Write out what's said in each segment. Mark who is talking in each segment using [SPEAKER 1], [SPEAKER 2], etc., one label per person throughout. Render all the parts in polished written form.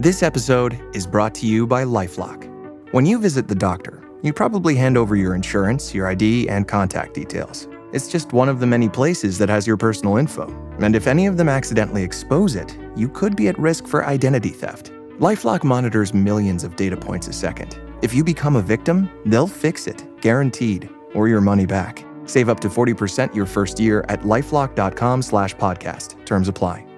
[SPEAKER 1] This episode is brought to you by LifeLock. When you visit the doctor, you probably hand over your insurance, your ID, and contact details. It's just one of the many places that has your personal info. And if any of them accidentally expose it, you could be at risk for identity theft. LifeLock monitors millions of data points a second. If you become a victim, they'll fix it, guaranteed, or your money back. Save up to 40% your first year at LifeLock.com/podcast. Terms apply.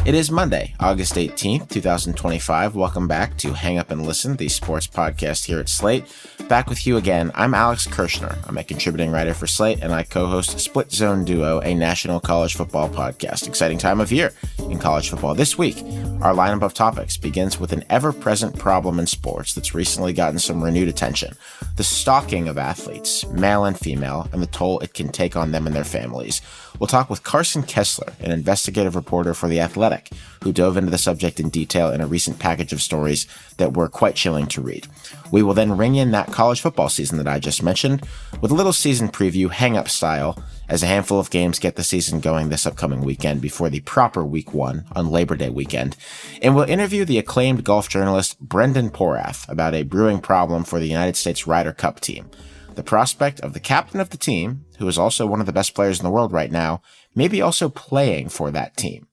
[SPEAKER 2] It is Monday, August 18th, 2025. Welcome back to Hang Up and Listen, the sports podcast here at Slate. Back with you again. I'm Alex Kirshner. I'm a contributing writer for Slate, and I co-host Split Zone Duo, a national college football podcast. Exciting time of year in college football. This week, our lineup of topics begins with an ever-present problem in sports that's recently gotten some renewed attention: the stalking of athletes, male and female, and the toll it can take on them and their families. We'll talk with Carson Kessler, an investigative reporter for The Athletic, who dove into the subject in detail in a recent package of stories that were quite chilling to read. We will then ring in that college football season that I just mentioned with a little season preview, hang-up style, as a handful of games get the season going this upcoming weekend before the proper Week 1 on Labor Day weekend. And we'll interview the acclaimed golf journalist Brendan Porath about a brewing problem for the United States Ryder Cup team. The prospect of the captain of the team, who is also one of the best players in the world right now, maybe also playing for that team.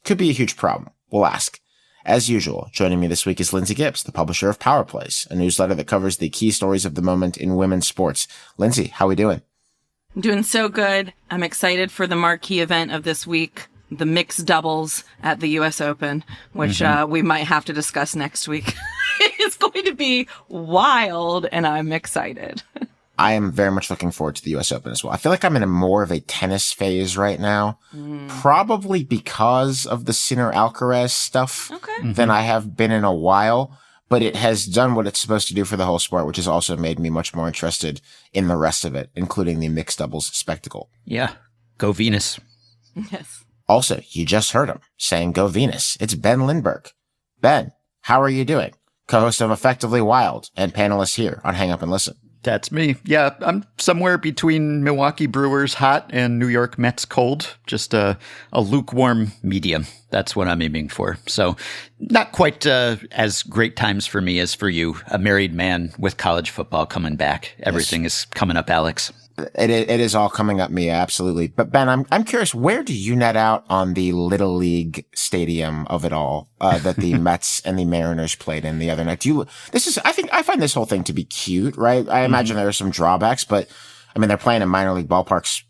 [SPEAKER 2] Could be a huge problem. We'll ask. As usual, joining me this week is Lindsay Gibbs, the publisher of Power Plays, a newsletter that covers the key stories of the moment in women's sports. Lindsay, how are we doing?
[SPEAKER 3] I'm doing so good. I'm excited for the marquee event of this week, the mixed doubles at the U.S. Open, which we might have to discuss next week. It's going to be wild, and I'm excited.
[SPEAKER 2] I am very much looking forward to the U.S. Open as well. I feel like I'm in a more of a tennis phase right now, probably because of the Sinner Alcaraz stuff than I have been in a while, but it has done what it's supposed to do for the whole sport, which has also made me much more interested in the rest of it, including the mixed doubles spectacle.
[SPEAKER 4] Yeah. Go Venus.
[SPEAKER 3] Yes.
[SPEAKER 2] Also, you just heard him saying go Venus. It's Ben Lindbergh. Ben, how are you doing? Co-host of Effectively Wild and panelist here on Hang Up and Listen.
[SPEAKER 4] That's me. Yeah, I'm somewhere between Milwaukee Brewers hot and New York Mets cold. Just a lukewarm medium. That's what I'm aiming for. So not quite as great times for me as for you. A married man with college football coming back. Everything is coming up, Alex.
[SPEAKER 2] It is all coming up me, absolutely. But Ben, I'm curious, where do you net out on the Little League stadium of it all that the Mets and the Mariners played in the other night? I find this whole thing to be cute, right? I imagine there are some drawbacks, but I mean, they're playing in minor league ballparks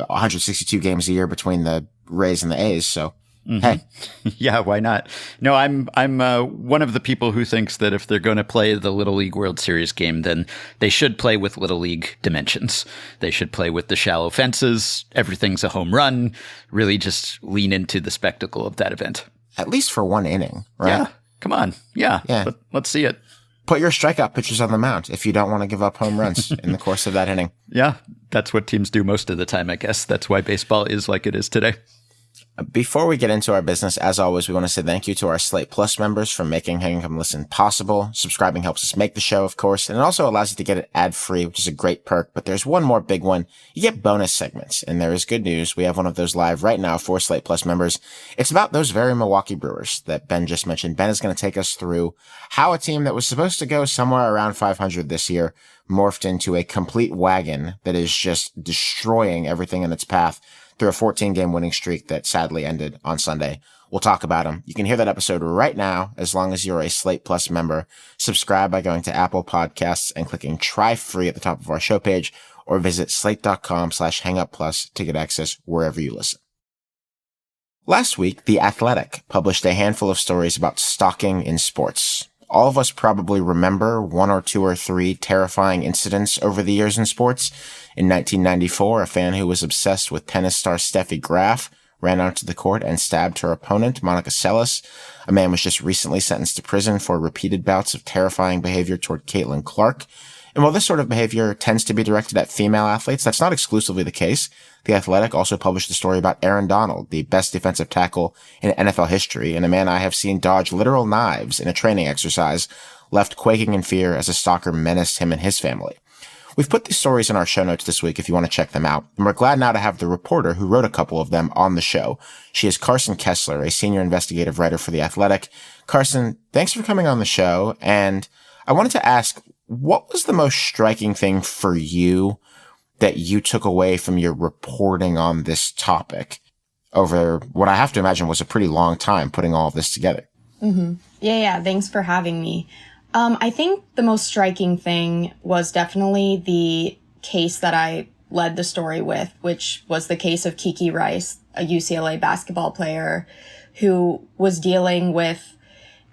[SPEAKER 2] 162 games a year between the Rays and the A's, so. Hey.
[SPEAKER 4] Yeah, why not? No, I'm one of the people who thinks that if they're going to play the Little League World Series game, then they should play with Little League dimensions. They should play with the shallow fences. Everything's a home run. Really just lean into the spectacle of that event.
[SPEAKER 2] At least for one inning, right?
[SPEAKER 4] Yeah, come on. Yeah. Let's see it.
[SPEAKER 2] Put your strikeout pitchers on the mound if you don't want to give up home runs in the course of that inning.
[SPEAKER 4] Yeah, that's what teams do most of the time, I guess. That's why baseball is like it is today.
[SPEAKER 2] Before we get into our business, as always, we want to say thank you to our Slate Plus members for making Hang Up and Listen possible. Subscribing helps us make the show, of course, and it also allows you to get it ad-free, which is a great perk. But there's one more big one. You get bonus segments, and there is good news. We have one of those live right now for Slate Plus members. It's about those very Milwaukee Brewers that Ben just mentioned. Ben is going to take us through how a team that was supposed to go somewhere around 500 this year morphed into a complete wagon that is just destroying everything in its path through a 14-game winning streak that sadly ended on Sunday. We'll talk about them. You can hear that episode right now as long as you're a Slate Plus member. Subscribe by going to Apple Podcasts and clicking Try Free at the top of our show page, or visit slate.com/hangupplus to get access wherever you listen. Last week, The Athletic published a handful of stories about stalking in sports. All of us probably remember one or two or three terrifying incidents over the years in sports. In 1994, a fan who was obsessed with tennis star Steffi Graf ran onto the court and stabbed her opponent, Monica Seles. A man was just recently sentenced to prison for repeated bouts of terrifying behavior toward Caitlin Clark. And while this sort of behavior tends to be directed at female athletes, that's not exclusively the case. The Athletic also published a story about Aaron Donald, the best defensive tackle in NFL history, and a man I have seen dodge literal knives in a training exercise, left quaking in fear as a stalker menaced him and his family. We've put these stories in our show notes this week if you want to check them out. And we're glad now to have the reporter who wrote a couple of them on the show. She is Carson Kessler, a senior investigative writer for The Athletic. Carson, thanks for coming on the show. And I wanted to ask, what was the most striking thing for you that you took away from your reporting on this topic over what I have to imagine was a pretty long time putting all of this together?
[SPEAKER 5] Mm-hmm. Yeah. Thanks for having me. I think the most striking thing was definitely the case that I led the story with, which was the case of Kiki Rice, a UCLA basketball player who was dealing with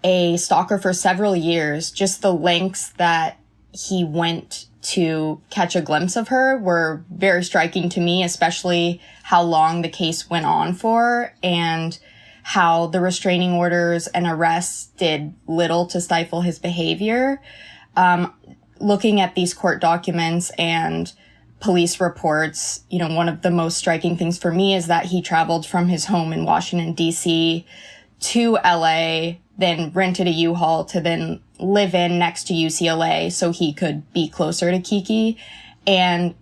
[SPEAKER 5] a stalker for several years. Just the lengths that he went to catch a glimpse of her were very striking to me, especially how long the case went on for and how the restraining orders and arrests did little to stifle his behavior. Looking at these court documents and police reports, one of the most striking things for me is that he traveled from his home in Washington, D.C. to LA, then rented a U-Haul to then live in next to UCLA so he could be closer to Kiki. And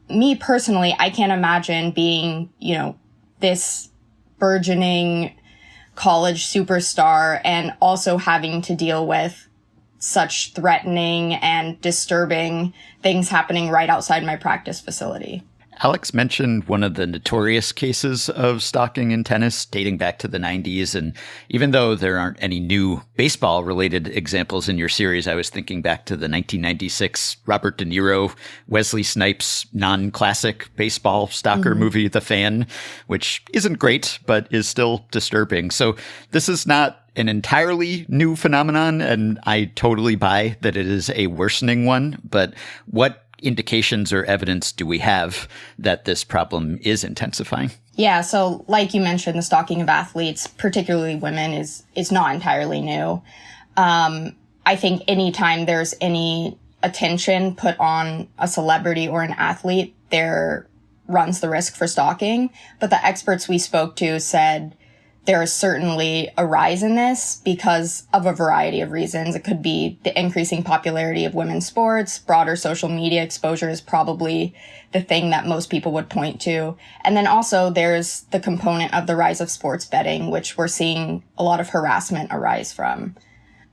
[SPEAKER 5] me personally, I can't imagine being, this burgeoning college superstar and also having to deal with such threatening and disturbing things happening right outside my practice facility.
[SPEAKER 4] Alex mentioned one of the notorious cases of stalking in tennis dating back to the 90s. And even though there aren't any new baseball-related examples in your series, I was thinking back to the 1996 Robert De Niro, Wesley Snipes non-classic baseball stalker movie, The Fan, which isn't great, but is still disturbing. So this is not an entirely new phenomenon, and I totally buy that it is a worsening one. But what indications or evidence do we have that this problem is intensifying?
[SPEAKER 5] Yeah, so like you mentioned, the stalking of athletes, particularly women, is not entirely new. I think anytime there's any attention put on a celebrity or an athlete, there runs the risk for stalking. But the experts we spoke to said there is certainly a rise in this because of a variety of reasons. It could be the increasing popularity of women's sports. Broader social media exposure is probably the thing that most people would point to. And then also there's the component of the rise of sports betting, which we're seeing a lot of harassment arise from.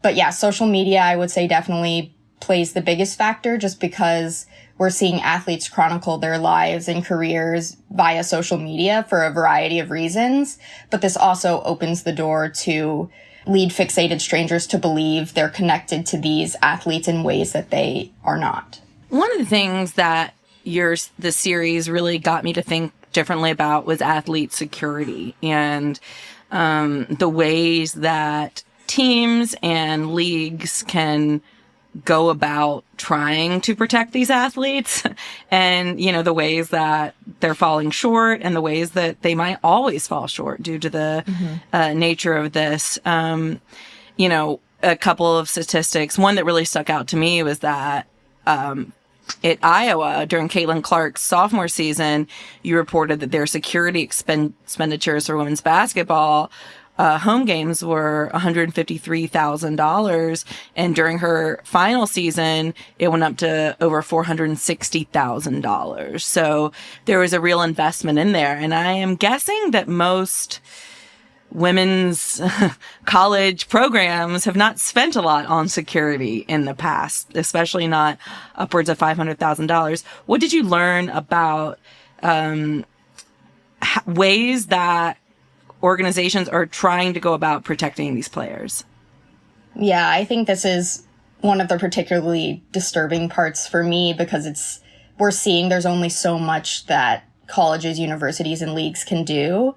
[SPEAKER 5] But yeah, social media, I would say, definitely plays the biggest factor just because we're seeing athletes chronicle their lives and careers via social media for a variety of reasons. But this also opens the door to lead fixated strangers to believe they're connected to these athletes in ways that they are not.
[SPEAKER 3] One of the things that the series really got me to think differently about was athlete security and the ways that teams and leagues can go about trying to protect these athletes and, the ways that they're falling short and the ways that they might always fall short due to the nature of this. A couple of statistics. One that really stuck out to me was that at Iowa, during Caitlin Clark's sophomore season, you reported that their security expenditures for women's basketball home games were $153,000, and during her final season, it went up to over $460,000. So there was a real investment in there, and I am guessing that most women's college programs have not spent a lot on security in the past, especially not upwards of $500,000. What did you learn about ways that organizations are trying to go about protecting these players?
[SPEAKER 5] Yeah, I think this is one of the particularly disturbing parts for me because we're seeing there's only so much that colleges, universities, and leagues can do.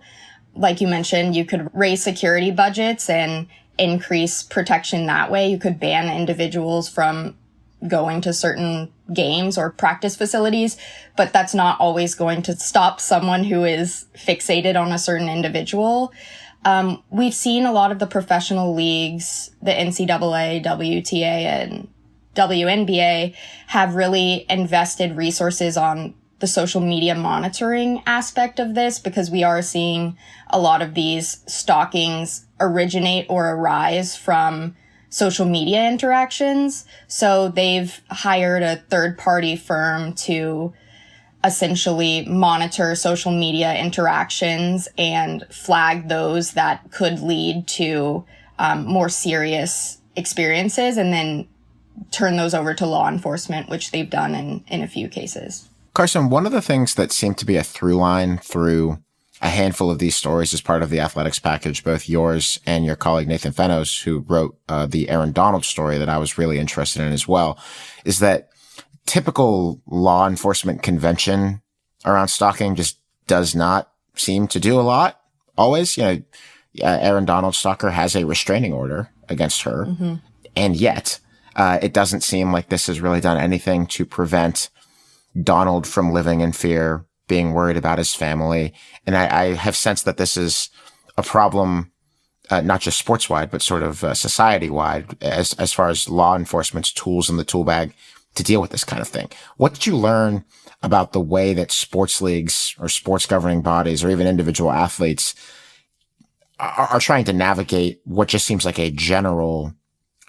[SPEAKER 5] Like you mentioned, you could raise security budgets and increase protection that way. You could ban individuals from going to certain games or practice facilities, but that's not always going to stop someone who is fixated on a certain individual. We've seen a lot of the professional leagues, the NCAA, WTA, and WNBA, have really invested resources on the social media monitoring aspect of this because we are seeing a lot of these stalkings originate or arise from social media interactions. So they've hired a third-party firm to essentially monitor social media interactions and flag those that could lead to more serious experiences, and then turn those over to law enforcement, which they've done in a few cases.
[SPEAKER 2] Carson, one of the things that seemed to be a through line through a handful of these stories as part of the athletics package, both yours and your colleague Nathan Fennos, who wrote the Aaron Donald story that I was really interested in as well, is that typical law enforcement convention around stalking just does not seem to do a lot. Always, Aaron Donald's stalker has a restraining order against her. Mm-hmm. And yet, it doesn't seem like this has really done anything to prevent Donald from living in fear, being worried about his family. And I have sensed that this is a problem, not just sports-wide, but sort of society-wide as far as law enforcement's tools in the tool bag to deal with this kind of thing. What did you learn about the way that sports leagues or sports governing bodies or even individual athletes are trying to navigate what just seems like a general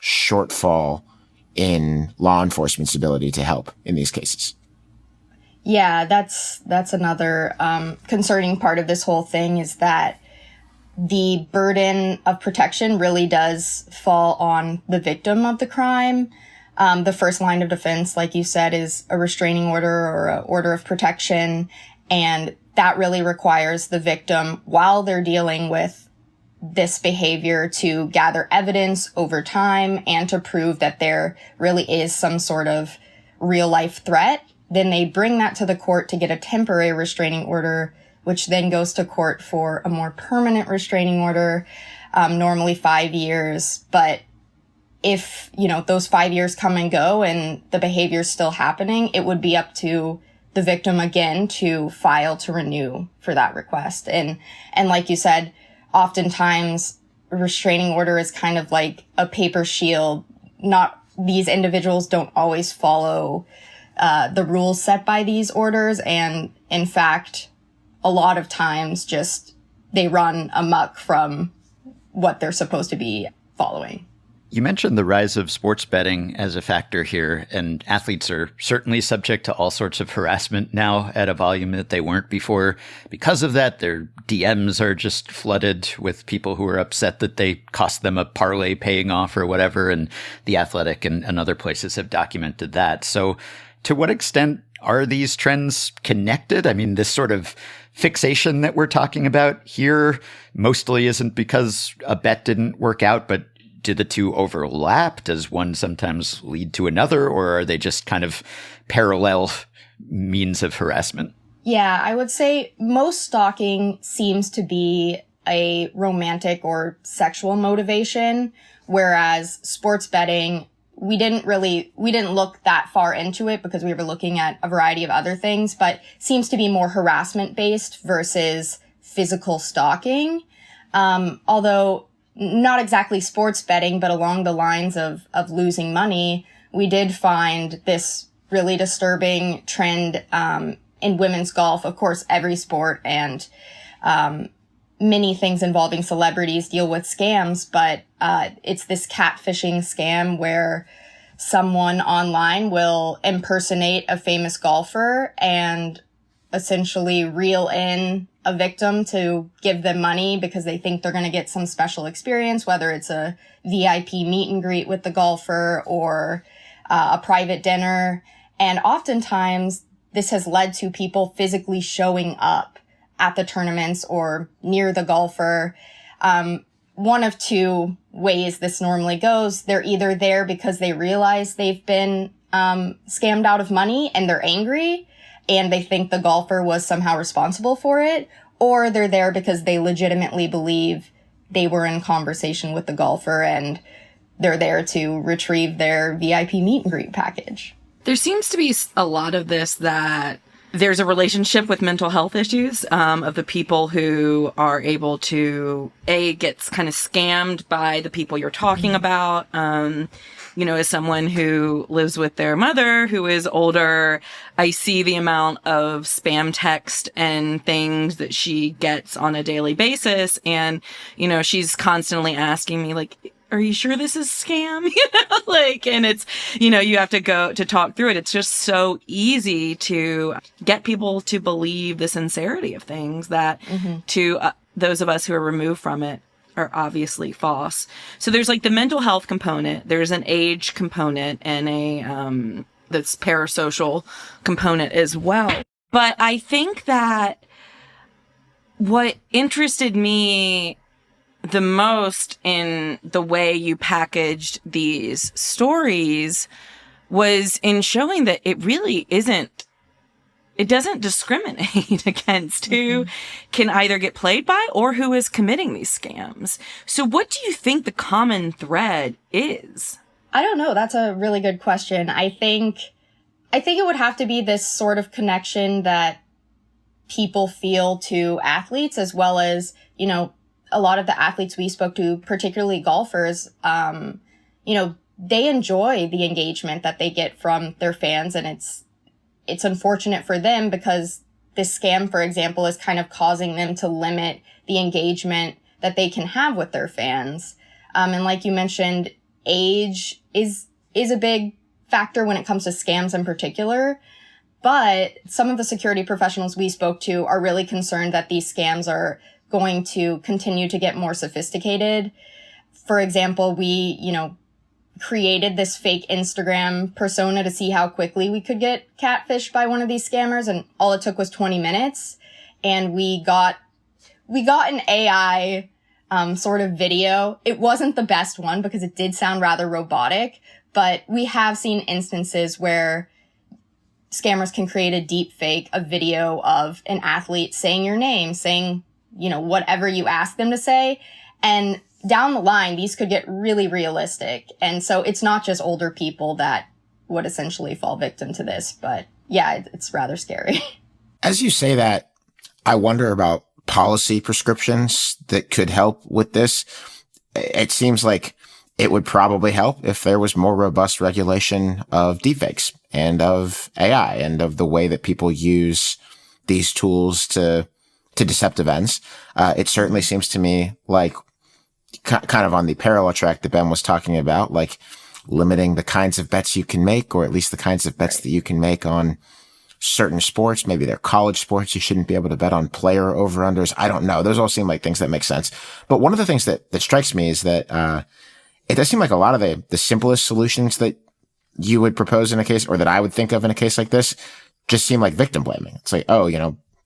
[SPEAKER 2] shortfall in law enforcement's ability to help in these cases?
[SPEAKER 5] Yeah, that's another concerning part of this whole thing, is that the burden of protection really does fall on the victim of the crime. The first line of defense, like you said, is a restraining order or an order of protection. And that really requires the victim, while they're dealing with this behavior, to gather evidence over time and to prove that there really is some sort of real life threat. Then they bring that to the court to get a temporary restraining order, which then goes to court for a more permanent restraining order, normally 5 years. But if, those 5 years come and go and the behavior is still happening, it would be up to the victim again to file to renew for that request. And like you said, oftentimes a restraining order is kind of like a paper shield. These individuals don't always follow the rules set by these orders. And in fact, a lot of times just they run amok from what they're supposed to be following.
[SPEAKER 4] You mentioned the rise of sports betting as a factor here, and athletes are certainly subject to all sorts of harassment now at a volume that they weren't before. Because of that, their DMs are just flooded with people who are upset that they cost them a parlay paying off or whatever, and The Athletic and other places have documented that. So to what extent are these trends connected? I mean, this sort of fixation that we're talking about here mostly isn't because a bet didn't work out, but do the two overlap? Does one sometimes lead to another, or are they just kind of parallel means of harassment?
[SPEAKER 5] Yeah, I would say most stalking seems to be a romantic or sexual motivation, whereas sports betting, we didn't look that far into it because we were looking at a variety of other things, but seems to be more harassment based versus physical stalking. Although not exactly sports betting, but along the lines of losing money, we did find this really disturbing trend in women's golf. Of course, every sport and many things involving celebrities deal with scams, but it's this catfishing scam where someone online will impersonate a famous golfer and essentially reel in a victim to give them money because they think they're going to get some special experience, whether it's a VIP meet and greet with the golfer or a private dinner. And oftentimes this has led to people physically showing up at the tournaments or near the golfer. One of two ways this normally goes. They're either there because they realize they've been scammed out of money and they're angry and they think the golfer was somehow responsible for it, or they're there because they legitimately believe they were in conversation with the golfer and they're there to retrieve their VIP meet and greet package.
[SPEAKER 3] There seems to be a lot of this that there's a relationship with mental health issues of the people who are able to, get kind of scammed by the people you're talking about. As someone who lives with their mother who is older, I see the amount of spam text and things that she gets on a daily basis. And, she's constantly asking me, like, are you sure this is scam? And it's, you have to go to talk through it. It's just so easy to get people to believe the sincerity of things that to those of us who are removed from it are obviously false. So there's the mental health component, there's an age component, and a this parasocial component as well. But I think that what interested me the most in the way you packaged these stories was in showing that it really it doesn't discriminate against who can either get played by or who is committing these scams. So what do you think the common thread is?
[SPEAKER 5] I don't know. That's a really good question. I think it would have to be this sort of connection that people feel to athletes, as well as, a lot of the athletes we spoke to, particularly golfers, they enjoy the engagement that they get from their fans, and it's unfortunate for them because this scam, for example, is kind of causing them to limit the engagement that they can have with their fans. And like you mentioned, age is a big factor when it comes to scams in particular. But some of the security professionals we spoke to are really concerned that these scams are going to continue to get more sophisticated. For example, we, created this fake Instagram persona to see how quickly we could get catfished by one of these scammers, and all it took was 20 minutes. And we got an AI sort of video. It wasn't the best one because it did sound rather robotic, but we have seen instances where scammers can create a deep fake, a video of an athlete saying your name, saying, whatever you ask them to say. And down the line, these could get really realistic. And so it's not just older people that would essentially fall victim to this. But yeah, it's rather scary.
[SPEAKER 2] As you say that, I wonder about policy prescriptions that could help with this. It seems like it would probably help if there was more robust regulation of deepfakes and of AI and of the way that people use these tools to deceptive ends. It certainly seems to me like kind of on the parallel track that Ben was talking about, like limiting the kinds of bets you can make, or at least the kinds of bets that you can make on certain sports. Maybe they're college sports. You shouldn't be able to bet on player over-unders. I don't know. Those all seem like things that make sense. But one of the things that strikes me is that, it does seem like a lot of the simplest solutions that you would propose in a case, or that I would think of in a case like this, just seem like victim blaming. It's like,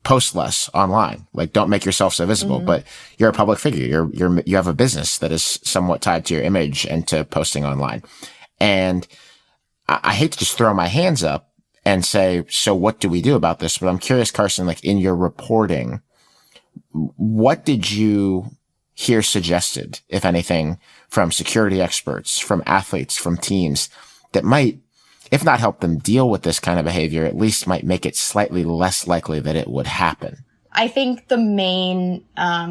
[SPEAKER 2] post less online. Like, don't make yourself so visible, but you're a public figure. You have a business that is somewhat tied to your image and to posting online. And I hate to just throw my hands up and say, so what do we do about this? But I'm curious, Carson, like in your reporting, what did you hear suggested, if anything, from security experts, from athletes, from teams that might, if not help them deal with this kind of behavior, at least might make it slightly less likely that it would happen?
[SPEAKER 5] I think the main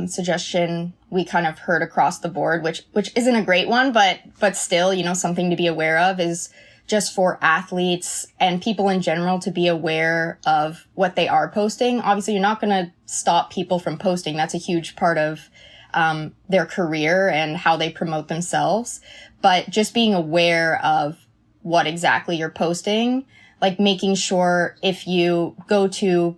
[SPEAKER 5] suggestion we kind of heard across the board, which isn't a great one, but still, something to be aware of, is just for athletes and people in general to be aware of what they are posting. Obviously, you're not going to stop people from posting. That's a huge part of their career and how they promote themselves. But just being aware of what exactly you're posting, like making sure if you go to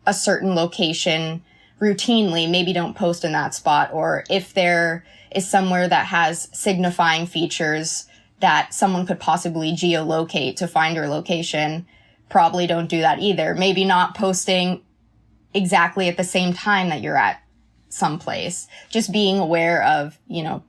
[SPEAKER 5] a certain location routinely, maybe don't post in that spot. Or if there is somewhere that has signifying features that someone could possibly geolocate to find your location, probably don't do that either. Maybe not posting exactly at the same time that you're at someplace. Just being aware of,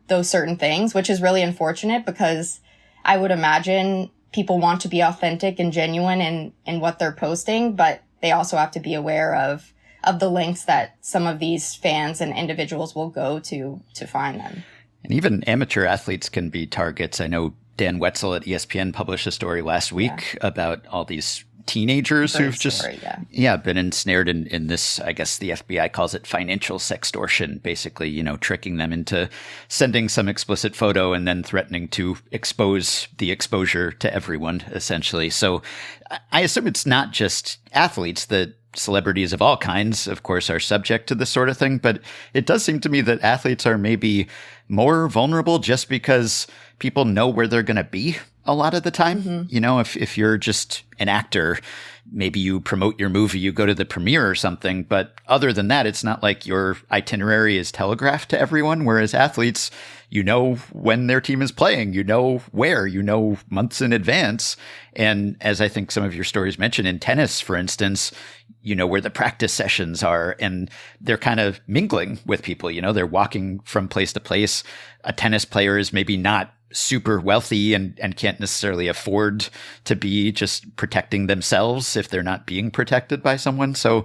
[SPEAKER 5] those certain things, which is really unfortunate because I would imagine people want to be authentic and genuine in what they're posting, but they also have to be aware of the links that some of these fans and individuals will go to find them.
[SPEAKER 4] And even amateur athletes can be targets. I know Dan Wetzel at ESPN published a story last week about all these teenagers who've just been ensnared in this, I guess the FBI calls it financial sextortion, basically, tricking them into sending some explicit photo and then threatening to expose the exposure to everyone, essentially. So I assume it's not just athletes that celebrities of all kinds, of course, are subject to this sort of thing. But it does seem to me that athletes are maybe more vulnerable just because people know where they're going to be a lot of the time. Mm-hmm. If you're just an actor, maybe you promote your movie, you go to the premiere or something. But other than that, it's not like your itinerary is telegraphed to everyone. Whereas athletes, you know when their team is playing, you know where, you know months in advance. And as I think some of your stories mention in tennis, for instance, you know where the practice sessions are, and they're kind of mingling with people. They're walking from place to place. A tennis player is maybe not super wealthy and can't necessarily afford to be just protecting themselves if they're not being protected by someone. So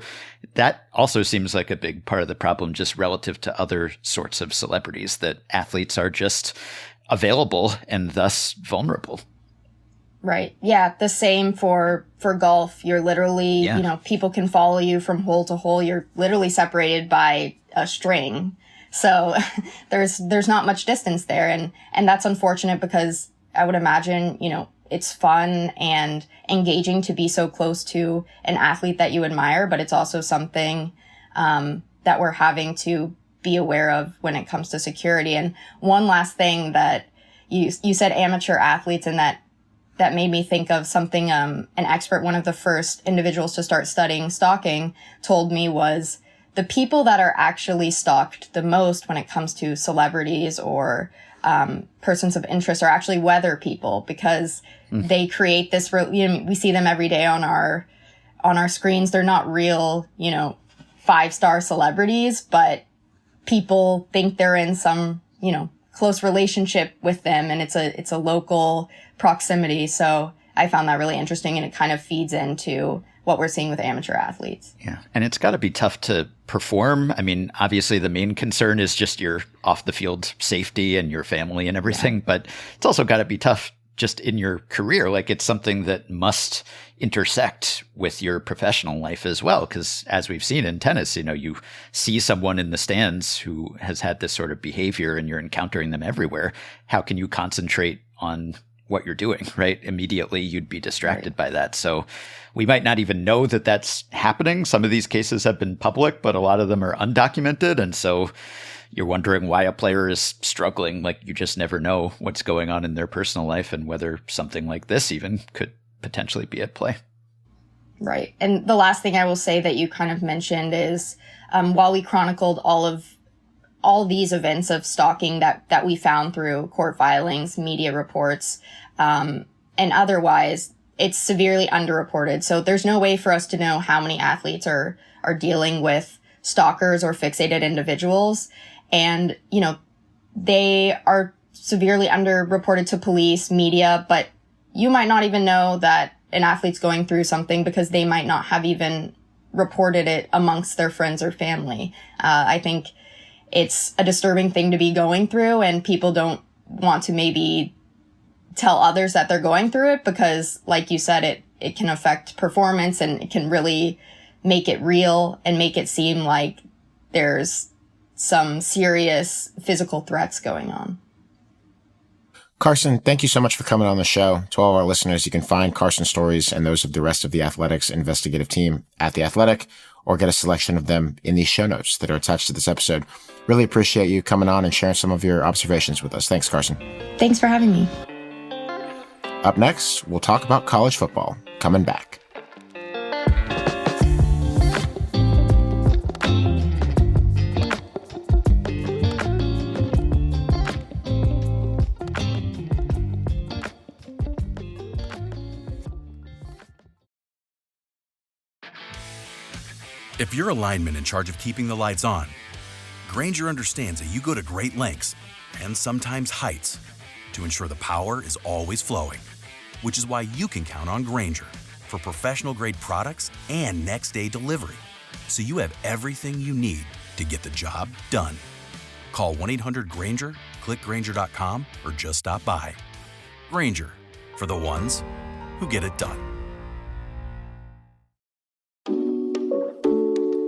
[SPEAKER 4] that also seems like a big part of the problem, just relative to other sorts of celebrities, that athletes are just available and thus vulnerable.
[SPEAKER 5] Right. Yeah. The same for golf. You're literally, people can follow you from hole to hole. You're literally separated by a string. So there's not much distance there. And that's unfortunate, because I would imagine, it's fun and engaging to be so close to an athlete that you admire, but it's also something, that we're having to be aware of when it comes to security. And one last thing that you said amateur athletes, and that made me think of something, an expert, one of the first individuals to start studying stalking, told me was the people that are actually stalked the most when it comes to celebrities or persons of interest are actually weather people, because they create this, we see them every day on our screens. They're not real, 5-star celebrities, but people think they're in some, close relationship with them, and it's a local proximity. So I found that really interesting, and it kind of feeds into what we're seeing with amateur athletes.
[SPEAKER 4] Yeah. And it's got to be tough to perform. I mean, obviously the main concern is just your off the field safety and your family and everything, but it's also got to be tough just in your career. Like, it's something that must intersect with your professional life as well. Because as we've seen in tennis, you see someone in the stands who has had this sort of behavior and you're encountering them everywhere. How can you concentrate on what you're doing, right? Immediately you'd be distracted by that. So we might not even know that that's happening. Some of these cases have been public, but a lot of them are undocumented. And so you're wondering why a player is struggling. Like, you just never know what's going on in their personal life and whether something like this even could potentially be at play.
[SPEAKER 5] Right. And the last thing I will say that you kind of mentioned is, while we chronicled all these events of stalking that we found through court filings, media reports, and otherwise, it's severely underreported. So there's no way for us to know how many athletes are dealing with stalkers or fixated individuals. And, they are severely underreported to police, media, but you might not even know that an athlete's going through something because they might not have even reported it amongst their friends or family. I think it's a disturbing thing to be going through, and people don't want to maybe tell others that they're going through it because, like you said, it can affect performance, and it can really make it real and make it seem like there's some serious physical threats going on.
[SPEAKER 2] Carson, thank you so much for coming on the show. To all our listeners, you can find Carson's stories and those of the rest of the Athletics investigative team at The Athletic, or get a selection of them in the show notes that are attached to this episode. Really appreciate you coming on and sharing some of your observations with us. Thanks, Carson.
[SPEAKER 5] Thanks for having me.
[SPEAKER 2] Up next, we'll talk about college football coming back.
[SPEAKER 6] If you're a lineman in charge of keeping the lights on, Grainger understands that you go to great lengths, and sometimes heights, to ensure the power is always flowing. Which is why you can count on Grainger for professional-grade products and next-day delivery, so you have everything you need to get the job done. Call 1-800-GRAINGER, click Grainger.com, or just stop by. Grainger, for the ones who get it done.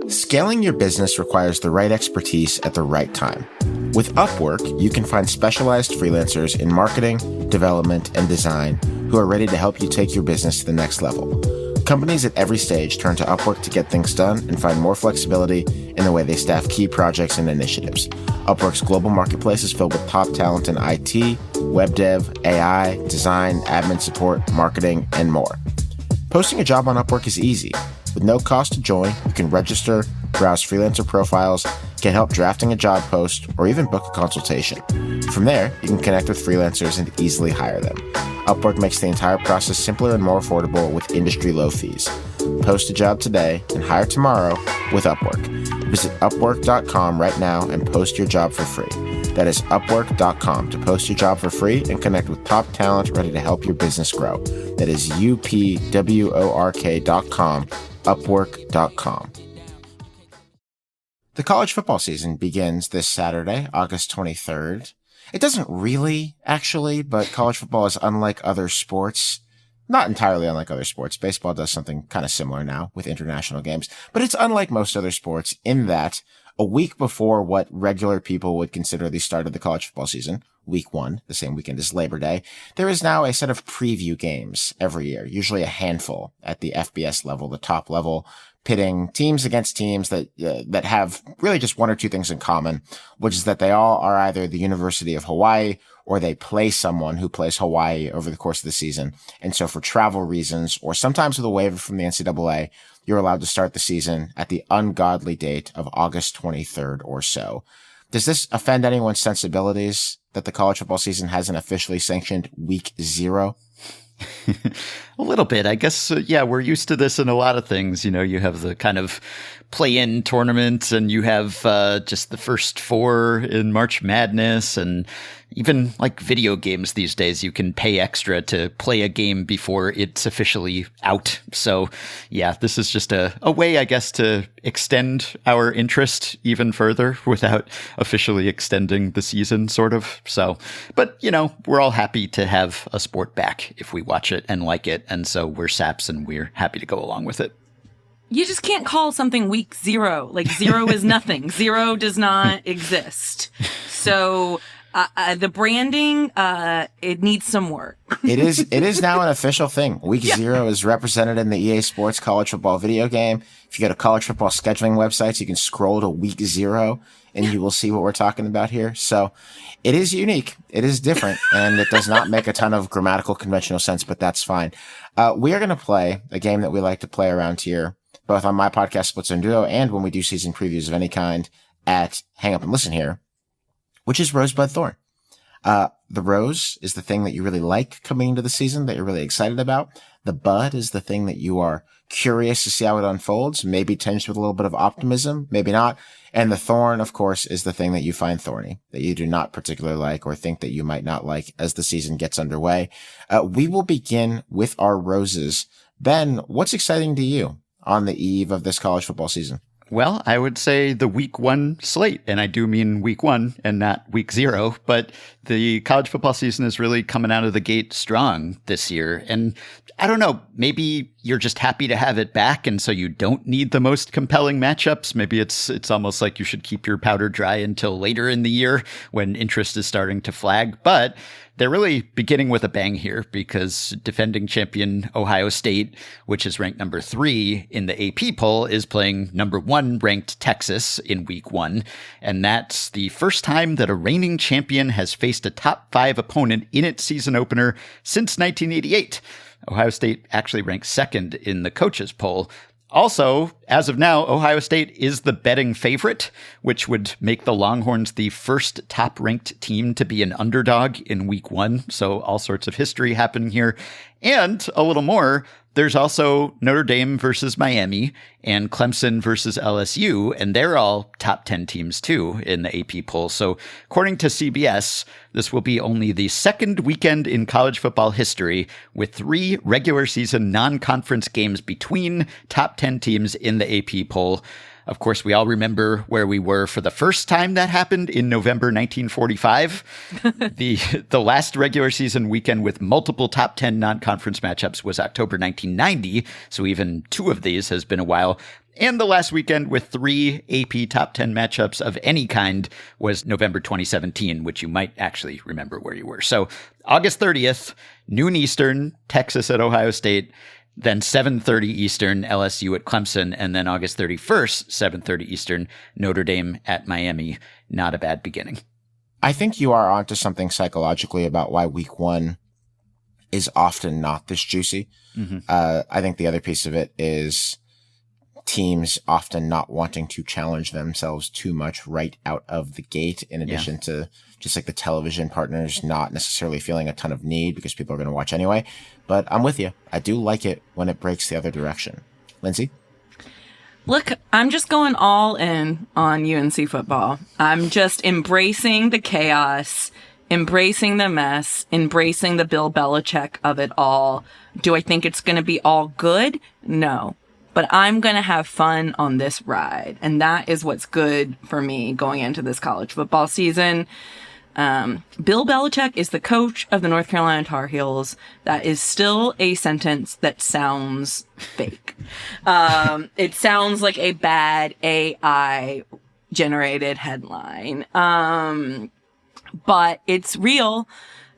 [SPEAKER 2] Scaling your business requires the right expertise at the right time. With Upwork, you can find specialized freelancers in marketing, development, and design who are ready to help you take your business to the next level. Companies at every stage turn to Upwork to get things done and find more flexibility in the way they staff key projects and initiatives. Upwork's global marketplace is filled with top talent in IT, web dev, AI, design, admin support, marketing, and more. Posting a job on Upwork is easy. With no cost to join, you can register, browse freelancer profiles, get help drafting a job post, or even book a consultation. From there, you can connect with freelancers and easily hire them. Upwork makes the entire process simpler and more affordable with industry-low fees. Post a job today and hire tomorrow with Upwork. Visit Upwork.com right now and post your job for free. That is Upwork.com to post your job for free and connect with top talent ready to help your business grow. That is UPWORK.com, Upwork.com. The college football season begins this Saturday, August 23rd. It doesn't really, actually, but college football is unlike other sports. Not entirely unlike other sports. Baseball does something kind of similar now with international games, but it's unlike most other sports in that a week before what regular people would consider the start of the college football season, week 1, the same weekend as Labor Day, there is now a set of preview games every year, usually a handful at the FBS level, the top level, pitting teams against teams that have really just one or two things in common, which is that they all are either the University of Hawaii or they play someone who plays Hawaii over the course of the season. And so for travel reasons, or sometimes with a waiver from the NCAA, you're allowed to start the season at the ungodly date of August 23rd or so. Does this offend anyone's sensibilities that the college football season hasn't officially sanctioned week 0?
[SPEAKER 4] A little bit, I guess. Yeah, we're used to this in a lot of things. You know, you have the kind of play-in tournament, and you have just the first 4 in March Madness, and even like video games these days, you can pay extra to play a game before it's officially out. So yeah, this is just a way, I guess, to extend our interest even further without officially extending the season, sort of. So, but you know, we're all happy to have a sport back if we watch it and like it. And so we're saps and we're happy to go along with it.
[SPEAKER 3] You just can't call something week 0. Like 0 is nothing. 0 does not exist. So the branding, it needs some work.
[SPEAKER 2] It is now an official thing. Week 0 is represented in the EA Sports college football video game. If you go to college football scheduling websites, you can scroll to week 0 and you will see what we're talking about here. So it is unique. It is different, and it does not make a ton of grammatical conventional sense, but that's fine. We are going to play a game that we like to play around here, both on my podcast, Splits and Duo, and when we do season previews of any kind at Hang Up and Listen Here, which is Rosebud Thorn. The rose is the thing that you really like coming into the season, that you're really excited about. The bud is the thing that you are curious to see how it unfolds, maybe tinged with a little bit of optimism, maybe not. And the thorn, of course, is the thing that you find thorny, that you do not particularly like or think that you might not like as the season gets underway. We will begin with our roses. Ben, what's exciting to you on the eve of this college football season?
[SPEAKER 4] Well, I would say the week 1 slate, and I do mean week 1 and not week 0, but the college football season is really coming out of the gate strong this year. And I don't know, maybe you're just happy to have it back, and so you don't need the most compelling matchups. Maybe it's almost like you should keep your powder dry until later in the year when interest is starting to flag. But they're really beginning with a bang here, because defending champion Ohio State, which is ranked number 3 in the AP poll, is playing number 1 ranked Texas in week 1. And that's the first time that a reigning champion has faced a top 5 opponent in its season opener since 1988. Ohio State actually ranks 2nd in the coaches poll. Also, as of now, Ohio State is the betting favorite, which would make the Longhorns the first top-ranked team to be an underdog in week 1. So all sorts of history happening here. And a little more, there's also Notre Dame versus Miami and Clemson versus LSU, and they're all top 10 teams too in the AP poll. So according to CBS, this will be only the 2nd weekend in college football history with 3 regular season non-conference games between top 10 teams in the AP poll. Of course, we all remember where we were for the first time that happened in November 1945. The last regular season weekend with multiple top 10 non-conference matchups was October 1990, so even 2 of these has been a while. And the last weekend with 3 AP top 10 matchups of any kind was November 2017, which you might actually remember where you were. So August 30th, noon Eastern, Texas at Ohio State. Then 7:30 Eastern, LSU at Clemson, and then August 31st, 7:30 Eastern, Notre Dame at Miami. Not a bad beginning.
[SPEAKER 2] I think you are onto something psychologically about why week one is often not this juicy. Mm-hmm. I think the other piece of it is teams often not wanting to challenge themselves too much right out of the gate, in addition to just like the television partners not necessarily feeling a ton of need because people are going to watch anyway. But I'm with you. I do like it when it breaks the other direction. Lindsay?
[SPEAKER 3] Look, I'm just going all in on UNC football. I'm just embracing the chaos, embracing the mess, embracing the Bill Belichick of it all. Do I think it's going to be all good? No. But I'm going to have fun on this ride. And that is what's good for me going into this college football season. Bill Belichick is the coach of the North Carolina Tar Heels. That is still a sentence that sounds fake. It sounds like a bad AI generated headline. But it's real.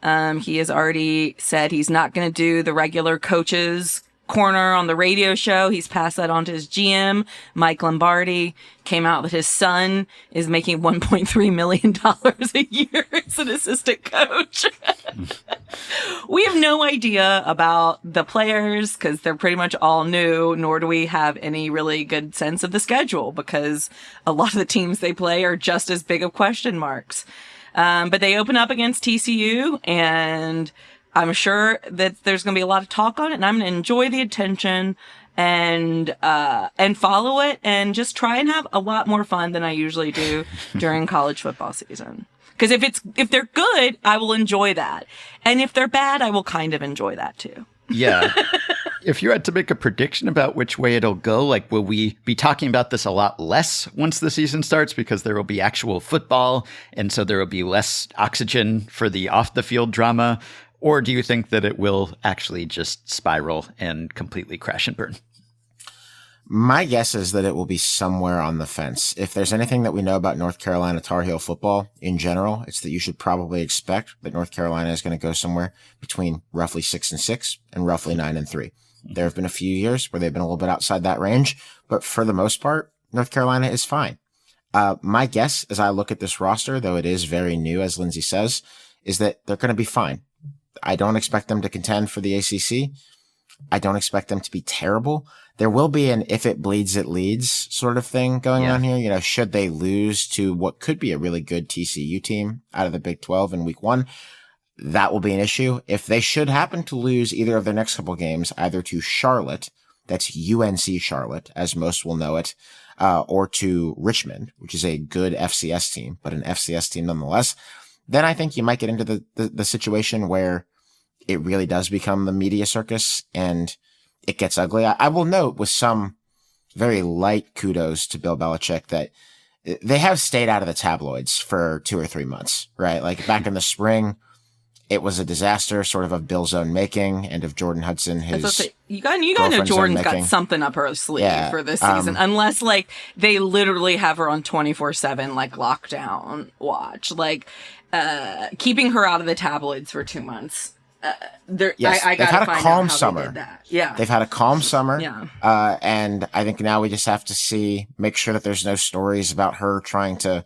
[SPEAKER 3] He has already said he's not going to do the regular coaches corner on the radio show. He's passed that on to his GM, Mike Lombardi. Came out that his son is making $1.3 million a year as an assistant coach. We have no idea about the players because they're pretty much all new, nor do we have any really good sense of the schedule because a lot of the teams they play are just as big of question marks. But they open up against TCU, and I'm sure that there's going to be a lot of talk on it, and I'm going to enjoy the attention and follow it and just try and have a lot more fun than I usually do during college football season. Because if they're good, I will enjoy that. And if they're bad, I will kind of enjoy that too.
[SPEAKER 4] Yeah. If you had to make a prediction about which way it'll go, like, will we be talking about this a lot less once the season starts because there will be actual football and so there will be less oxygen for the off the field drama? Or do you think that it will actually just spiral and completely crash and burn?
[SPEAKER 2] My guess is that it will be somewhere on the fence. If there's anything that we know about North Carolina Tar Heel football in general, it's that you should probably expect that North Carolina is going to go somewhere between roughly 6-6 and roughly 9-3. There have been a few years where they've been a little bit outside that range, but for the most part, North Carolina is fine. My guess as I look at this roster, though it is very new, as Lindsay says, is that they're going to be fine. I don't expect them to contend for the ACC. I don't expect them to be terrible. There will be an if it bleeds, it leads sort of thing going on here. You know, should they lose to what could be a really good TCU team out of the Big 12 in week 1, that will be an issue. If they should happen to lose either of their next couple games, either to Charlotte, that's UNC Charlotte, as most will know it, or to Richmond, which is a good FCS team, but an FCS team nonetheless, then I think you might get into the situation where it really does become the media circus and it gets ugly. I will note with some very light kudos to Bill Belichick that they have stayed out of the tabloids for 2 or 3 months, right? Like back in the spring, it was a disaster sort of Bill's own making and of Jordan Hudson, his
[SPEAKER 3] you got to know Jordan's got something up her sleeve for this season, unless like they literally have her on 24/7 like lockdown watch, like keeping her out of the tabloids for 2 months.
[SPEAKER 2] Yes,
[SPEAKER 3] I
[SPEAKER 2] they've had a calm summer.
[SPEAKER 3] They did that. Yeah,
[SPEAKER 2] they've had a calm summer.
[SPEAKER 3] Yeah,
[SPEAKER 2] and I think now we just have to make sure that there's no stories about her trying to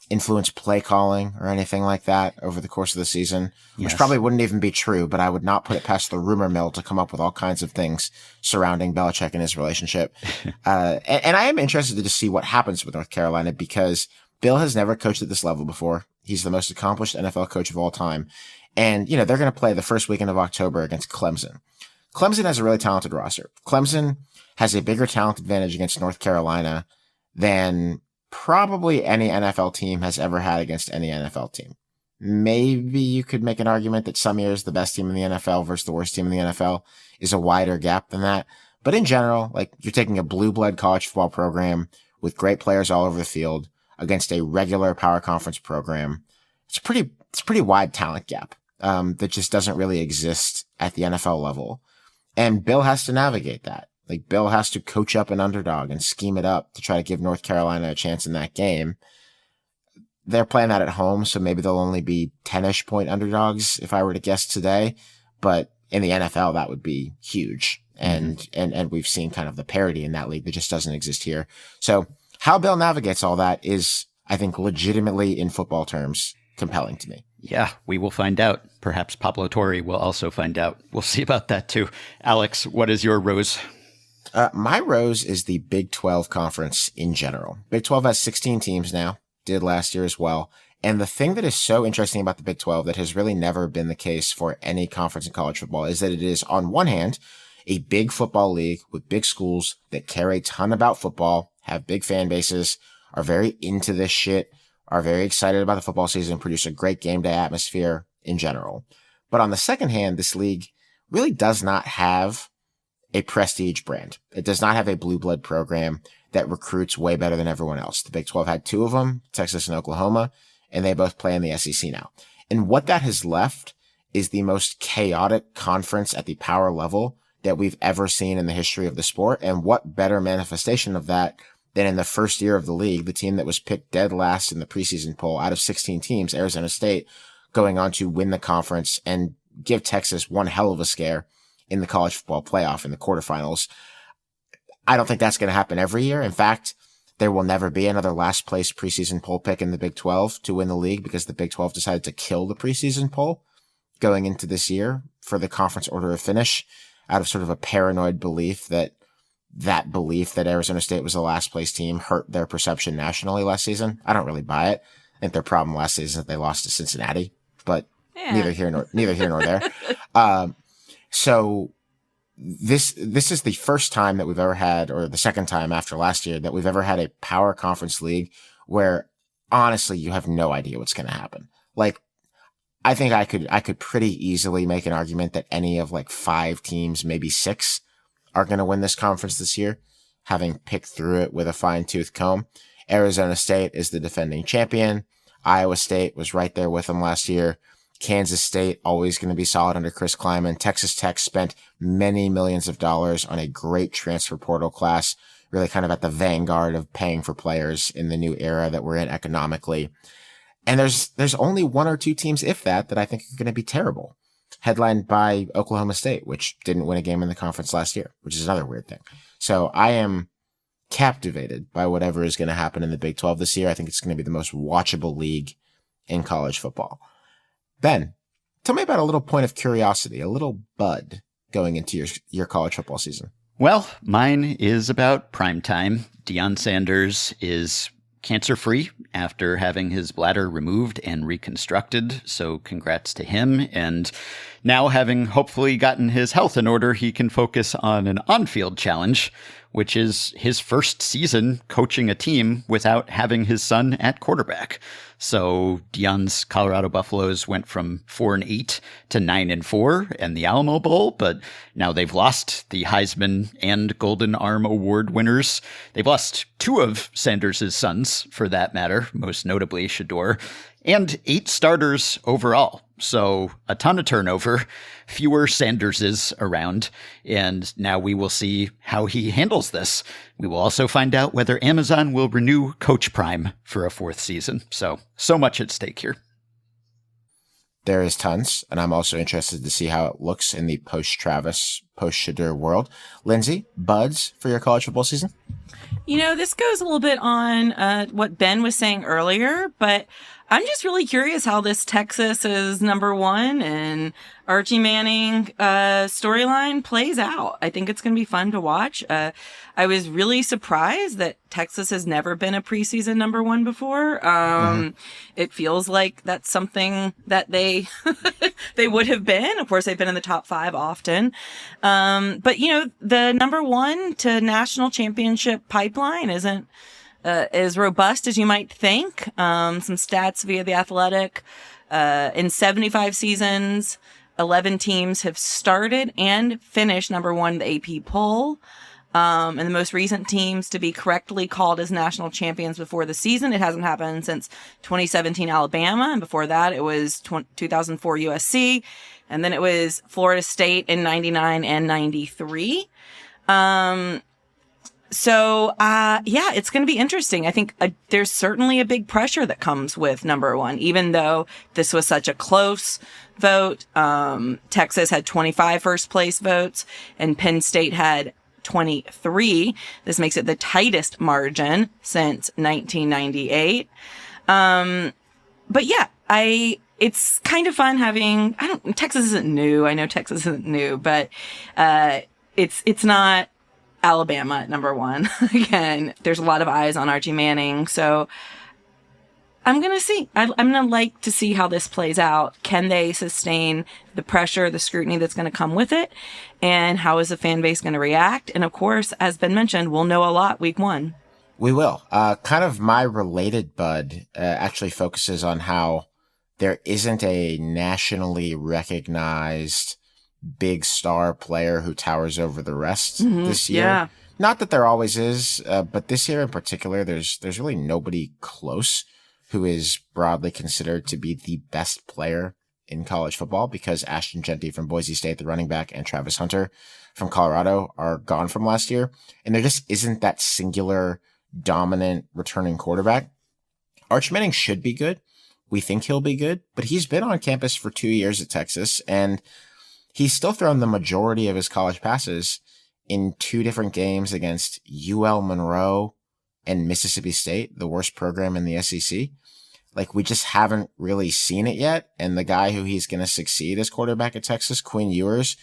[SPEAKER 2] influence play calling or anything like that over the course of the season, which probably wouldn't even be true, but I would not put it past the rumor mill to come up with all kinds of things surrounding Belichick and his relationship. And I am interested to see what happens with North Carolina because Bill has never coached at this level before. He's the most accomplished NFL coach of all time. And, you know, they're going to play the first weekend of October against Clemson. Clemson has a really talented roster. Clemson has a bigger talent advantage against North Carolina than probably any NFL team has ever had against any NFL team. Maybe you could make an argument that some years the best team in the NFL versus the worst team in the NFL is a wider gap than that. But in general, like you're taking a blue blood college football program with great players all over the field against a regular power conference program. It's a pretty wide talent gap. That just doesn't really exist at the NFL level. And Bill has to navigate that. Like Bill has to coach up an underdog and scheme it up to try to give North Carolina a chance in that game. They're playing that at home, so maybe they'll only be 10-ish point underdogs if I were to guess today. But in the NFL, that would be huge. And we've seen kind of the parity in that league that just doesn't exist here. So how Bill navigates all that is, I think, legitimately in football terms, compelling to me.
[SPEAKER 4] Yeah, we will find out. Perhaps Pablo Torre will also find out. We'll see about that too. Alex, what is your rose?
[SPEAKER 2] My rose is the Big 12 conference in general. Big 12 has 16 teams now, did last year as well. And the thing that is so interesting about the Big 12 that has really never been the case for any conference in college football is that it is, on one hand, a big football league with big schools that care a ton about football, have big fan bases, are very into this shit, are very excited about the football season, produce a great game day atmosphere in general. But on the second hand, this league really does not have a prestige brand. It does not have a blue blood program that recruits way better than everyone else. The Big 12 had two of them, Texas and Oklahoma, and they both play in the SEC now. And what that has left is the most chaotic conference at the power level that we've ever seen in the history of the sport. And what better manifestation of that than in the first year of the league, the team that was picked dead last in the preseason poll out of 16 teams, Arizona State, going on to win the conference and give Texas one hell of a scare in the college football playoff in the quarterfinals. I don't think that's going to happen every year. In fact, there will never be another last place preseason poll pick in the Big 12 to win the league because the Big 12 decided to kill the preseason poll going into this year for the conference order of finish out of sort of a paranoid belief that Arizona State was the last place team hurt their perception nationally last season. I don't really buy it. I think their problem last season is that they lost to Cincinnati, but neither here nor there. So this is the first time that we've ever had, or the second time after last year, that we've ever had a power conference league where honestly you have no idea what's going to happen. Like, I think I could pretty easily make an argument that any of like 5 teams, maybe 6, are going to win this conference this year, having picked through it with a fine-tooth comb. Arizona State is the defending champion. Iowa State was right there with them last year. Kansas State, always going to be solid under Chris Kleiman. Texas Tech spent many millions of dollars on a great transfer portal class, really kind of at the vanguard of paying for players in the new era that we're in economically. And there's only 1 or 2 teams, if that I think are going to be terrible. Headlined by Oklahoma State, which didn't win a game in the conference last year, which is another weird thing. So I am captivated by whatever is going to happen in the Big 12 this year. I think it's going to be the most watchable league in college football. Ben, tell me about a little point of curiosity, a little bud going into your college football season.
[SPEAKER 4] Well, mine is about primetime. Deion Sanders is cancer-free after having his bladder removed and reconstructed, so congrats to him. And now, having hopefully gotten his health in order, he can focus on an on-field challenge, which is his first season coaching a team without having his son at quarterback. So Deion's Colorado Buffaloes went from 4-8 to 9-4 and the Alamo Bowl, but now they've lost the Heisman and Golden Arm Award winners. They've lost 2 of Sanders' sons, for that matter, most notably Shador, and 8 starters overall. So a ton of turnover, fewer Sanderses around, and now we will see how he handles this. We will also find out whether Amazon will renew Coach Prime for a 4th season. So much at stake here.
[SPEAKER 2] There is tons, and I'm also interested to see how it looks in the post-Travis, post-Shador world. Lindsay, buds for your college football season?
[SPEAKER 3] You know, this goes a little bit on what Ben was saying earlier, but I'm just really curious how this Texas is #1 and Archie Manning storyline plays out. I think it's going to be fun to watch. I was really surprised that Texas has never been a preseason #1 before. It feels like that's something that they they would have been. Of course, they've been in the top 5 often. But, you know, the #1 to national championship pipeline isn't as robust as you might think. Some stats via The Athletic. In 75 seasons, 11 teams have started and finished #1 in the AP poll. And the most recent teams to be correctly called as national champions before the season. It hasn't happened since 2017 Alabama. And before that, it was 2004 USC. And then it was Florida State in 99 and 93. So, yeah, it's going to be interesting. I think there's certainly a big pressure that comes with number one, even though this was such a close vote. Texas had 25 first place votes and Penn State had 23. This makes it the tightest margin since 1998. But yeah, it's kind of fun having, Texas isn't new. I know Texas isn't new, but, it's not Alabama at number one. Again, there's a lot of eyes on Archie Manning. So I'm going to see. I'm going to like to see how this plays out. Can they sustain the pressure, the scrutiny that's going to come with it? And how is the fan base going to react? And of course, as Ben mentioned, we'll know a lot week one.
[SPEAKER 2] We will. Kind of my related bud actually focuses on how there isn't a nationally recognized big star player who towers over the rest this year.
[SPEAKER 3] Yeah.
[SPEAKER 2] Not that there always is, but this year in particular, there's really nobody close who is broadly considered to be the best player in college football, because Ashton Jeanty from Boise State, the running back, and Travis Hunter from Colorado are gone from last year. And there just isn't that singular dominant returning quarterback. Arch Manning should be good. We think he'll be good, but he's been on campus for 2 years at Texas, and he's still thrown the majority of his college passes in 2 different games against UL Monroe and Mississippi State, the worst program in the SEC. Like, we just haven't really seen it yet. And the guy who he's going to succeed as quarterback at Texas, Quinn Ewers,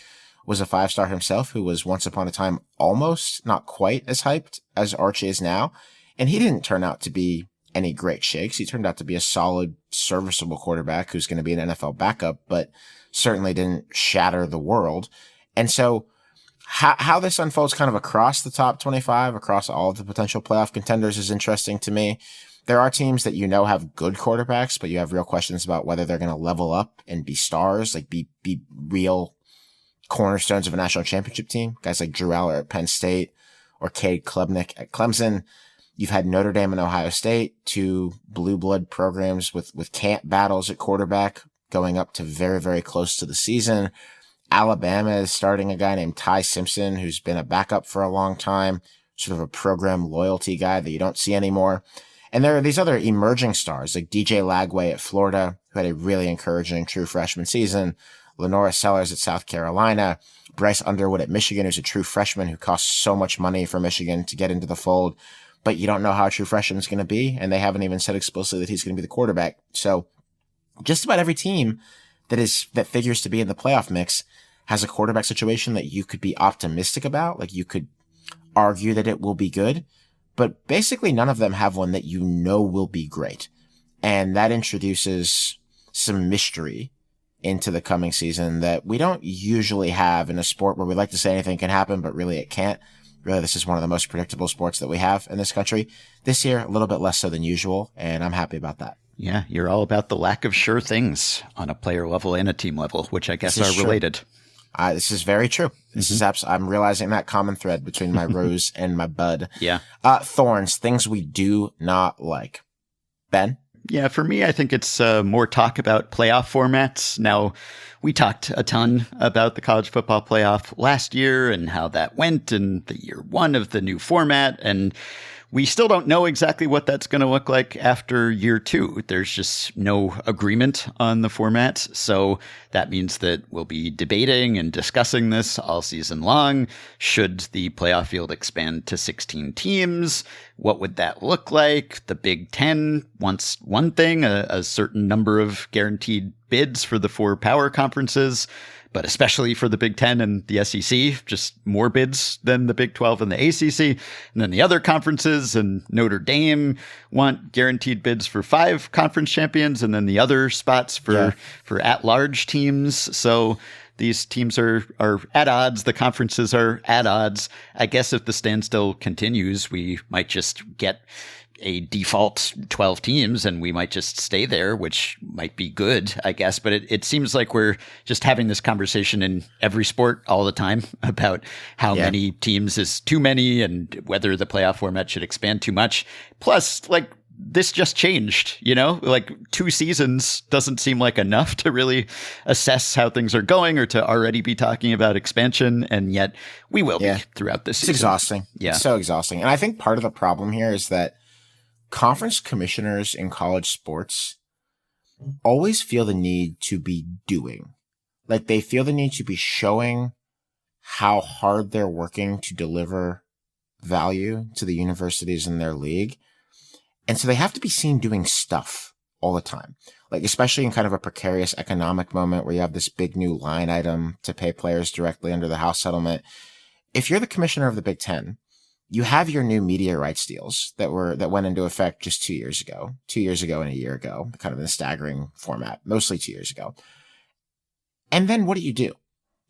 [SPEAKER 2] was a 5-star himself who was once upon a time almost, not quite as hyped as Archie is now. And he didn't turn out to be any great shakes. He turned out to be a solid, serviceable quarterback who's going to be an NFL backup, but certainly didn't shatter the world. And so how this unfolds kind of across the top 25, across all of the potential playoff contenders, is interesting to me. There are teams that have good quarterbacks, but you have real questions about whether they're going to level up and be stars, like be real cornerstones of a national championship team. Guys like Drew Aller at Penn State or Cade Klubnik at Clemson. You've had Notre Dame and Ohio State, 2 blue blood programs with camp battles at quarterback going up to very, very close to the season. Alabama is starting a guy named Ty Simpson, who's been a backup for a long time, sort of a program loyalty guy that you don't see anymore. And there are these other emerging stars like DJ Lagway at Florida, who had a really encouraging true freshman season. Lenora Sellers at South Carolina. Bryce Underwood at Michigan, who's a true freshman who costs so much money for Michigan to get into the fold. But you don't know how a true freshman is going to be, and they haven't even said explicitly that he's going to be the quarterback. So just about every team that figures to be in the playoff mix has a quarterback situation that you could be optimistic about. Like, you could argue that it will be good, but basically none of them have one that you know will be great. And that introduces some mystery into the coming season that we don't usually have in a sport where we like to say anything can happen, but really it can't. Really, this is one of the most predictable sports that we have in this country. This year, a little bit less so than usual, and I'm happy about that.
[SPEAKER 4] Yeah, you're all about the lack of sure things on a player level and a team level, which I guess are related.
[SPEAKER 2] This is very true. This is I'm realizing that common thread between my rose and my bud.
[SPEAKER 4] Yeah.
[SPEAKER 2] Thorns, things we do not like. Ben?
[SPEAKER 4] Yeah, for me, I think it's more talk about playoff formats. Now, we talked a ton about the college football playoff last year and how that went in the year 1 of the new format. And we still don't know exactly what that's going to look like after year 2. There's just no agreement on the format. So that means that we'll be debating and discussing this all season long. Should the playoff field expand to 16 teams? What would that look like? The Big Ten wants one thing, a certain number of guaranteed bids for the 4 power conferences, but especially for the Big Ten and the SEC, just more bids than the Big 12 and the ACC. And then the other conferences and Notre Dame want guaranteed bids for 5 conference champions, and then the other spots for at-large teams. So these teams are at odds. The conferences are at odds. I guess if the standstill continues, we might just get a default 12 teams and we might just stay there, which might be good, I guess. But it seems like we're just having this conversation in every sport all the time about how many teams is too many and whether the playoff format should expand too much. Plus, like, this just changed, like 2 seasons doesn't seem like enough to really assess how things are going or to already be talking about expansion. And yet we will be throughout this season.
[SPEAKER 2] It's exhausting.
[SPEAKER 4] Yeah.
[SPEAKER 2] It's so exhausting. And I think part of the problem here is that conference commissioners in college sports always feel the need to be doing. Like they feel the need to be showing how hard they're working to deliver value to the universities in their league. And so they have to be seen doing stuff all the time, like especially in kind of a precarious economic moment where you have this big new line item to pay players directly under the House settlement. If you're the commissioner of the Big Ten, you have your new media rights deals that went into effect just 2 years ago and a year ago, kind of in a staggering format, mostly 2 years ago. And then what do you do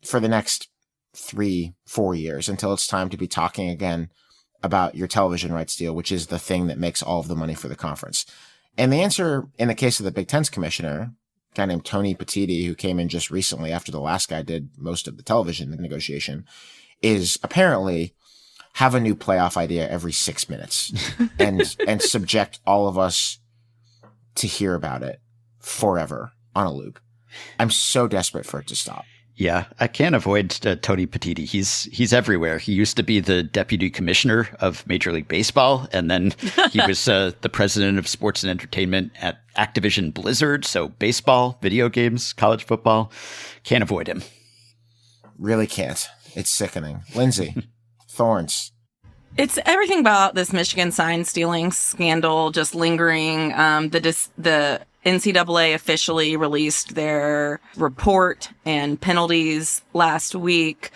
[SPEAKER 2] for the next 3-4 years until it's time to be talking again about your television rights deal, which is the thing that makes all of the money for the conference? And the answer in the case of the Big Ten's commissioner, a guy named Tony Petitti, who came in just recently after the last guy did most of the television negotiation, is apparently have a new playoff idea every 6 minutes and subject all of us to hear about it forever on a loop. I'm so desperate for it to stop.
[SPEAKER 4] Yeah, I can't avoid Tony Petitti. He's everywhere. He used to be the deputy commissioner of Major League Baseball, and then he was the president of sports and entertainment at Activision Blizzard. So baseball, video games, college football. Can't avoid him.
[SPEAKER 2] Really can't. It's sickening. Lindsay, thorns.
[SPEAKER 3] It's everything about this Michigan sign stealing scandal just lingering. The NCAA officially released their report and penalties last week.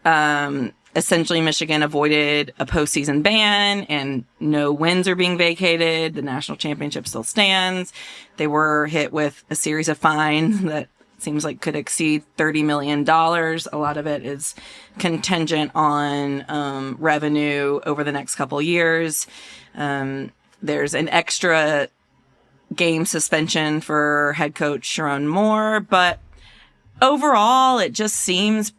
[SPEAKER 3] Essentially, Michigan avoided a postseason ban and no wins are being vacated. The national championship still stands. They were hit with a series of fines that seems like could exceed $30 million. A lot of it is contingent on revenue over the next couple years. There's an extra game suspension for head coach Sharon Moore, but overall, it just seems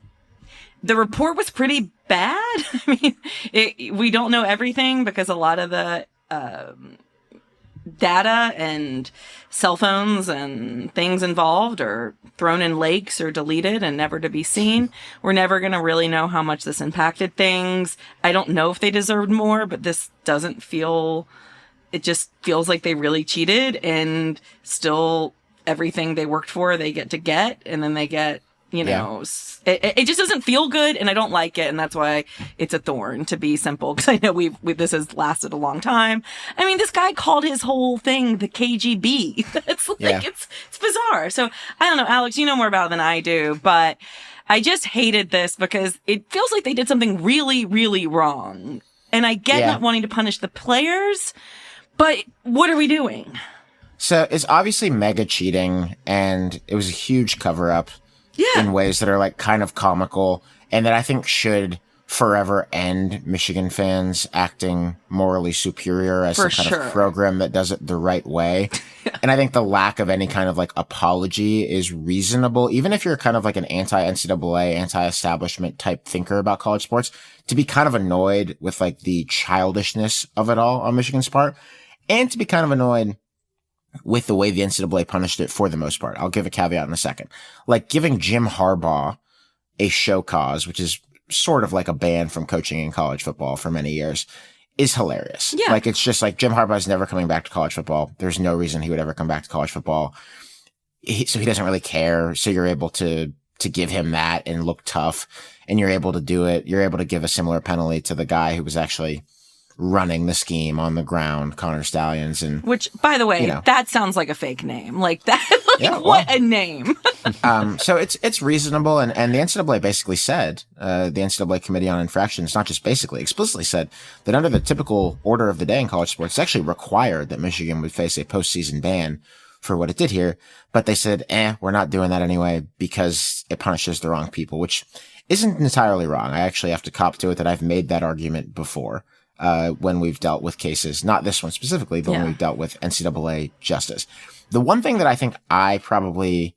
[SPEAKER 3] the report was pretty bad. I mean, we don't know everything because a lot of the data and cell phones and things involved are thrown in lakes or deleted and never to be seen. We're never going to really know how much this impacted things. I don't know if they deserved more, but this doesn't feel, it just feels like they really cheated, and still everything they worked for, they get, and then they get, you know, it just doesn't feel good, and I don't like it, and that's why it's a thorn, to be simple, because I know this has lasted a long time. I mean, this guy called his whole thing the KGB. It's like, it's bizarre. So, I don't know, Alex, you know more about it than I do, but I just hated this because it feels like they did something really, really wrong. And I get not wanting to punish the players, but what are we doing?
[SPEAKER 2] So, it's obviously mega cheating, and it was a huge cover-up. In ways that are like kind of comical, and that I think should forever end Michigan fans acting morally superior as some kind of program that does it the right way. And I think the lack of any kind of like apology is reasonable, even if you're kind of like an anti-NCAA, anti-establishment type thinker about college sports, to be kind of annoyed with like the childishness of it all on Michigan's part, and to be kind of annoyed with the way the NCAA punished it for the most part. I'll give a caveat in a second. Like giving Jim Harbaugh a show cause, which is sort of like a ban from coaching in college football for many years, is hilarious. Yeah. Like it's just like Jim Harbaugh's never coming back to college football. There's no reason he would ever come back to college football. So he doesn't really care. So you're able to give him that and look tough, and you're able to do it. You're able to give a similar penalty to the guy who was actually running the scheme on the ground, Connor Stallions. And
[SPEAKER 3] which, by the way, that sounds like a fake name. Like that, what a name.
[SPEAKER 2] So it's reasonable. And the NCAA basically said, the NCAA Committee on Infractions, not just basically, explicitly said that under the typical order of the day in college sports, it's actually required that Michigan would face a postseason ban for what it did here. But they said, we're not doing that anyway because it punishes the wrong people, which isn't entirely wrong. I actually have to cop to it that I've made that argument before. When we've dealt with cases, not this one specifically, but when we've dealt with NCAA justice. The one thing that I think I probably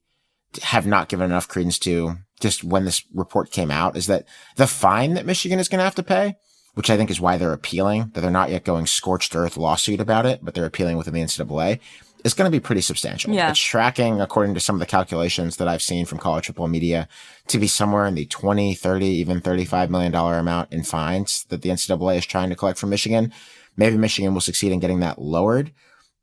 [SPEAKER 2] have not given enough credence to just when this report came out is that the fine that Michigan is going to have to pay, which I think is why they're appealing, that they're not yet going scorched earth lawsuit about it, but they're appealing within the NCAA, is going to be pretty substantial.
[SPEAKER 3] Yeah.
[SPEAKER 2] It's tracking, according to some of the calculations that I've seen from college football media, to be somewhere in the 20, 30, even $35 million amount in fines that the NCAA is trying to collect from Michigan. Maybe Michigan will succeed in getting that lowered,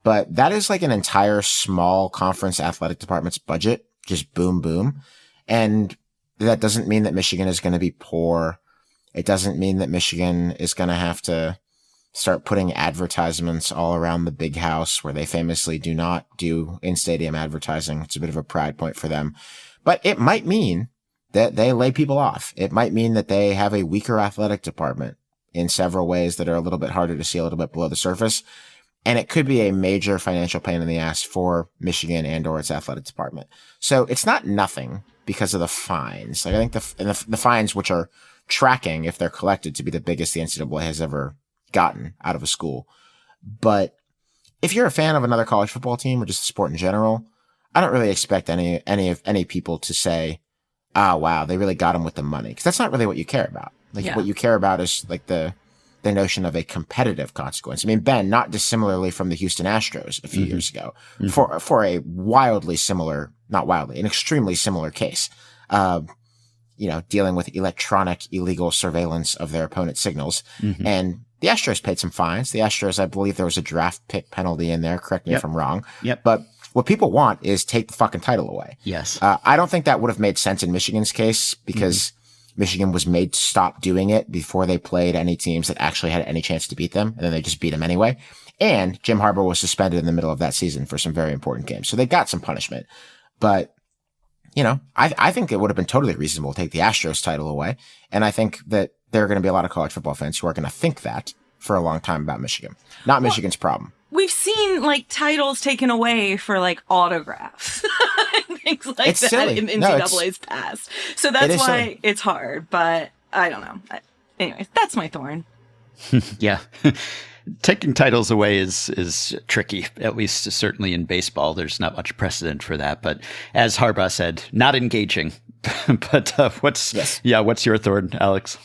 [SPEAKER 2] but that is like an entire small conference athletic department's budget. Just boom, boom. And that doesn't mean that Michigan is going to be poor. It doesn't mean that Michigan is going to have to start putting advertisements all around the big house, where they famously do not do in-stadium advertising. It's a bit of a pride point for them. But it might mean that they lay people off. It might mean that they have a weaker athletic department in several ways that are a little bit harder to see, a little bit below the surface. And it could be a major financial pain in the ass for Michigan and or its athletic department. So it's not nothing because of the fines. Like, I think the fines, which are tracking, if they're collected, to be the biggest the NCAA has ever gotten out of a school. But if you're a fan of another college football team or just the sport in general, I don't really expect any people to say, "Ah, wow, they really got him with the money," because that's not really what you care about. Like, what you care about is like the notion of a competitive consequence. I mean, Ben, not dissimilarly from the Houston Astros a few years ago, for a wildly similar, not wildly, an extremely similar case, dealing with electronic illegal surveillance of their opponent's signals. And the Astros paid some fines. The Astros, I believe there was a draft pick penalty in there. Correct me if I'm wrong. But what people want is take the fucking title away.
[SPEAKER 4] Yes.
[SPEAKER 2] I don't think that would have made sense in Michigan's case, because Michigan was made to stop doing it before they played any teams that actually had any chance to beat them. And then they just beat them anyway. And Jim Harbaugh was suspended in the middle of that season for some very important games. So they got some punishment. But, I think it would have been totally reasonable to take the Astros title away. And I think that there are going to be a lot of college football fans who are going to think that for a long time about Michigan. Not Michigan's problem.
[SPEAKER 3] We've seen like titles taken away for like autographs and things like
[SPEAKER 2] It's
[SPEAKER 3] that
[SPEAKER 2] silly.
[SPEAKER 3] in NCAA's past. So that's why
[SPEAKER 2] silly.
[SPEAKER 3] it's hard, but I don't know. Anyways, that's my thorn.
[SPEAKER 4] Yeah. Taking titles away is tricky, at least certainly in baseball. There's not much precedent for that. But as Harbaugh said, not engaging. But what's your thorn, Alex?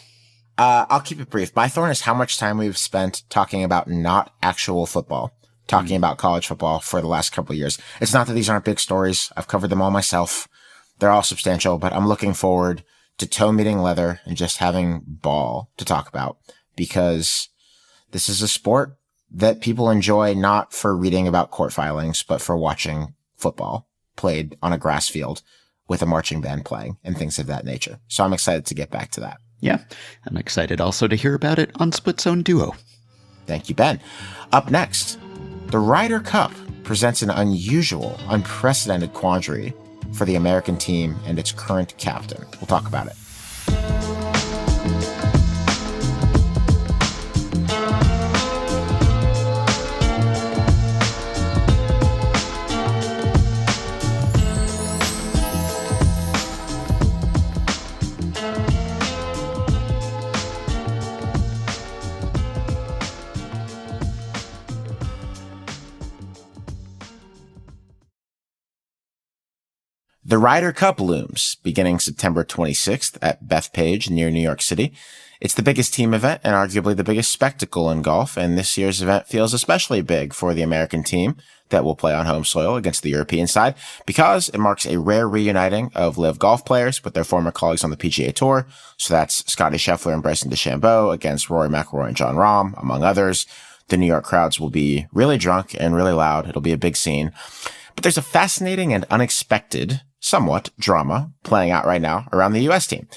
[SPEAKER 2] I'll keep it brief. My thorn is how much time we've spent talking about not actual football, talking about college football for the last couple of years. It's not that these aren't big stories. I've covered them all myself. They're all substantial, but I'm looking forward to toe meeting leather and just having ball to talk about, because this is a sport that people enjoy, not for reading about court filings, but for watching football played on a grass field with a marching band playing and things of that nature. So I'm excited to get back to that.
[SPEAKER 4] Yeah. I'm excited also to hear about it on Split Zone Duo.
[SPEAKER 2] Thank you, Ben. Up next, the Ryder Cup presents an unusual, unprecedented quandary for the American team and its current captain. We'll talk about it. The Ryder Cup looms, beginning September 26th at Bethpage near New York City. It's the biggest team event and arguably the biggest spectacle in golf, and this year's event feels especially big for the American team that will play on home soil against the European side, because it marks a rare reuniting of LIV golf players with their former colleagues on the PGA Tour. So that's Scottie Scheffler and Bryson DeChambeau against Rory McIlroy and Jon Rahm, among others. The New York crowds will be really drunk and really loud. It'll be a big scene. But there's a fascinating and unexpected somewhat drama playing out right now around the U.S. team.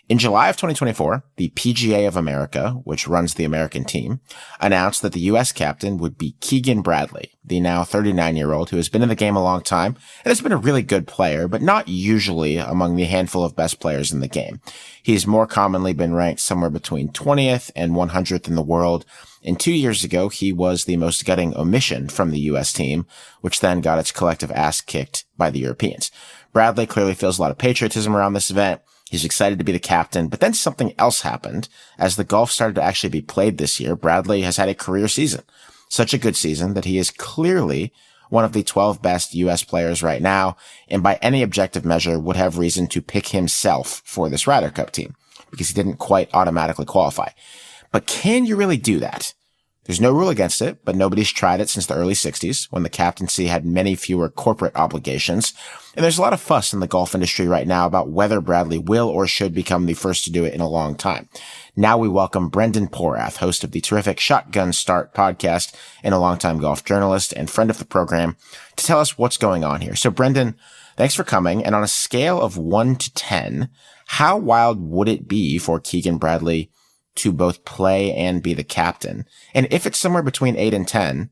[SPEAKER 2] In July of 2024, the PGA of America, which runs the American team, announced that the U.S. captain would be Keegan Bradley, the now 39-year-old who has been in the game a long time and has been a really good player, but not usually among the handful of best players in the game. He's more commonly been ranked somewhere between 20th and 100th in the world. And 2 years ago, he was the most gutting omission from the U.S. team, which then got its collective ass kicked by the Europeans. Bradley clearly feels a lot of patriotism around this event. He's excited to be the captain, but then something else happened. As the golf started to actually be played this year, Bradley has had a career season. Such a good season that he is clearly one of the 12 best U.S. players right now, and by any objective measure would have reason to pick himself for this Ryder Cup team, because he didn't quite automatically qualify. But can you really do that? There's no rule against it, but nobody's tried it since the early 60s when the captaincy had many fewer corporate obligations. And there's a lot of fuss in the golf industry right now about whether Bradley will or should become the first to do it in a long time. Now we welcome Brendan Porath, host of the terrific Shotgun Start podcast and a longtime golf journalist and friend of the program, to tell us what's going on here. So Brendan, thanks for coming. And on a scale of 1 to 10, how wild would it be for Keegan Bradley to both play and be the captain? And if it's somewhere between 8 and 10,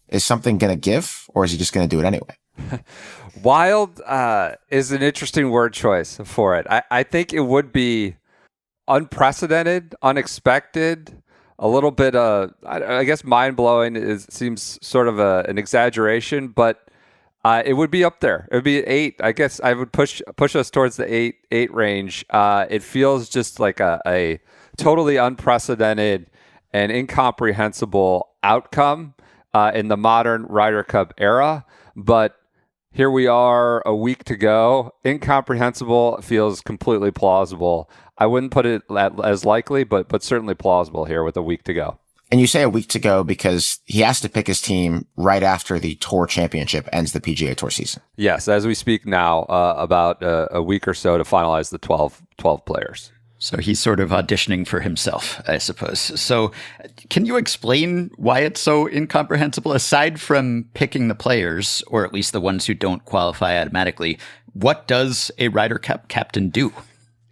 [SPEAKER 2] is something going to give, or is he just going to do it anyway?
[SPEAKER 7] Wild is an interesting word choice for it. I think it would be unprecedented, unexpected, a little bit, I guess mind-blowing seems sort of an exaggeration, but it would be up there. It would be 8. I guess I would push us towards the 8 range. It feels just like a totally unprecedented and incomprehensible outcome in the modern Ryder Cup era. But here we are, a week to go. Incomprehensible feels completely plausible. I wouldn't put it as likely, but certainly plausible here with a week to go.
[SPEAKER 2] And you say a week to go because he has to pick his team right after the Tour Championship ends the PGA Tour season.
[SPEAKER 7] Yes, as we speak now, about a week or so to finalize the 12 players.
[SPEAKER 4] So he's sort of auditioning for himself, I suppose. So can you explain why it's so incomprehensible? Aside from picking the players, or at least the ones who don't qualify automatically, what does a Ryder Cup captain do?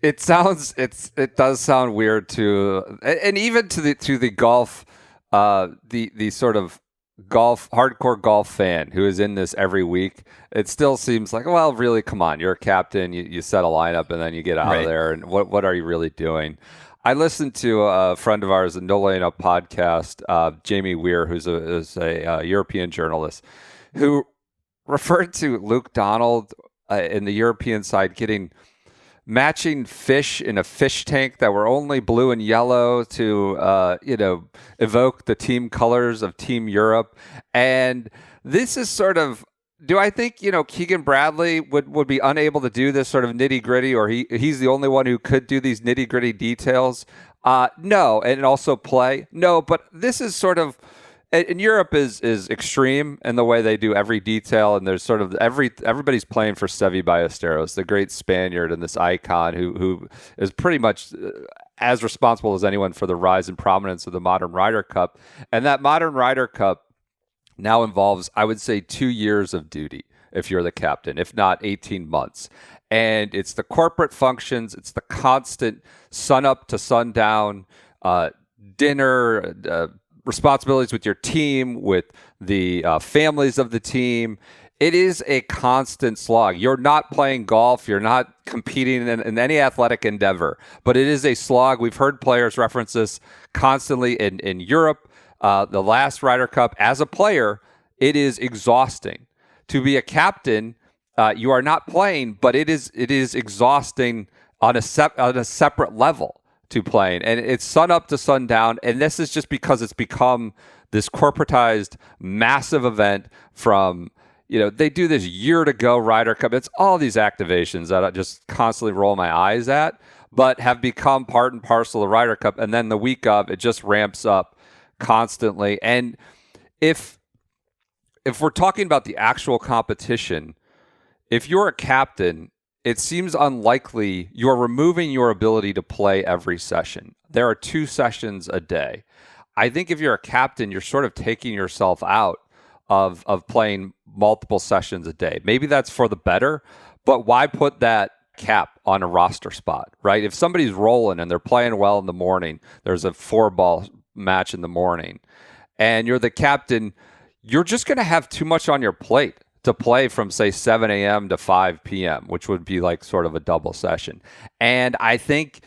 [SPEAKER 7] It does sound weird to, and even to the golf, the sort of hardcore golf fan who is in this every week. It still seems like, well, really, come on, you're a captain, you set a lineup and then you get out of there, and what are you really doing? I listened to a friend of ours, the No Laying Up podcast, Jamie Weir, who's a European journalist, who referred to Luke Donald in the European side getting matching fish in a fish tank that were only blue and yellow to, evoke the team colors of Team Europe. And this is sort of, do I think, Keegan Bradley would be unable to do this sort of nitty gritty, or he's the only one who could do these nitty gritty details? No. And also play? No, but this is sort of, and Europe is extreme in the way they do every detail, and there's sort of everybody's playing for Seve Ballesteros, the great Spaniard and this icon who is pretty much as responsible as anyone for the rise and prominence of the modern Ryder Cup. And that modern Ryder Cup now involves, I would say, 2 years of duty if you're the captain, if not 18 months. And it's the corporate functions, it's the constant sun up to sundown, dinner, responsibilities with your team, with the families of the team. It is a constant slog. You're not playing golf. You're not competing in any athletic endeavor, but it is a slog. We've heard players reference this constantly in Europe. The last Ryder Cup, as a player, it is exhausting. To be a captain, you are not playing, but it is exhausting on a separate level to playing, and it's sun up to sundown. And this is just because it's become this corporatized massive event from, they do this year to go Ryder Cup. It's all these activations that I just constantly roll my eyes at, but have become part and parcel of Ryder Cup. And then the week of, it just ramps up constantly. And if we're talking about the actual competition, if you're a captain, it seems unlikely you're removing your ability to play every session. There are 2 sessions a day. I think if you're a captain, you're sort of taking yourself out of playing multiple sessions a day. Maybe that's for the better, but why put that cap on a roster spot, right? If somebody's rolling and they're playing well in the morning, there's a 4-ball match in the morning, and you're the captain, you're just going to have too much on your plate to play from, say, 7 a.m. to 5 p.m., which would be like sort of a double session. And I think,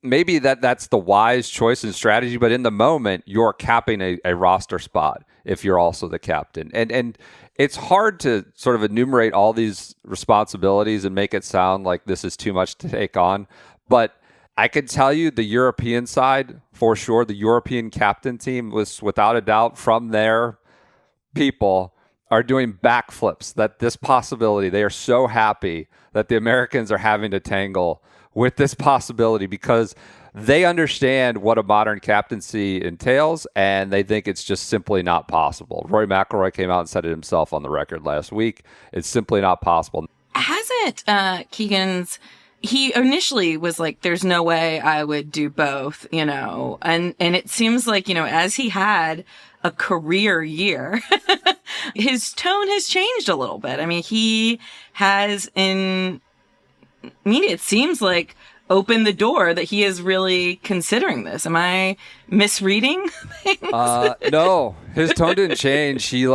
[SPEAKER 7] maybe that's the wise choice and strategy, but in the moment, you're capping a roster spot if you're also the captain. And it's hard to sort of enumerate all these responsibilities and make it sound like this is too much to take on. But I can tell you the European side, for sure, the European captain team was, without a doubt, from their people, are doing backflips, that this possibility, they are so happy that the Americans are having to tangle with this possibility, because they understand what a modern captaincy entails, and they think it's just simply not possible. Rory McIlroy came out and said it himself on the record last week. It's simply not possible.
[SPEAKER 3] Hasn't Keegan's... He initially was like, there's no way I would do both, and it seems like, as he had a career year, his tone has changed a little bit. I mean, he has it seems like opened the door that he is really considering this. Am I misreading things?
[SPEAKER 7] No, his tone didn't change. He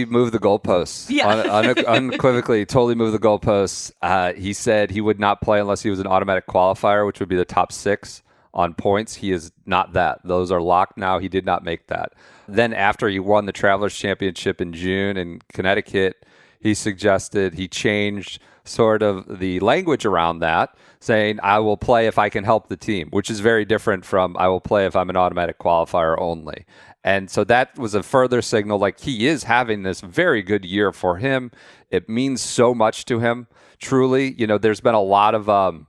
[SPEAKER 7] moved the goalposts. Yeah. Unequivocally, totally moved the goalposts. He said he would not play unless he was an automatic qualifier, which would be the top 6 on points. He is not that. Those are locked now. He did not make that. Then after he won the Travelers Championship in June in Connecticut, he suggested he changed sort of the language around that, saying, I will play if I can help the team, which is very different from I will play if I'm an automatic qualifier only. And so that was a further signal, like he is having this very good year for him. It means so much to him, truly. There's been a lot of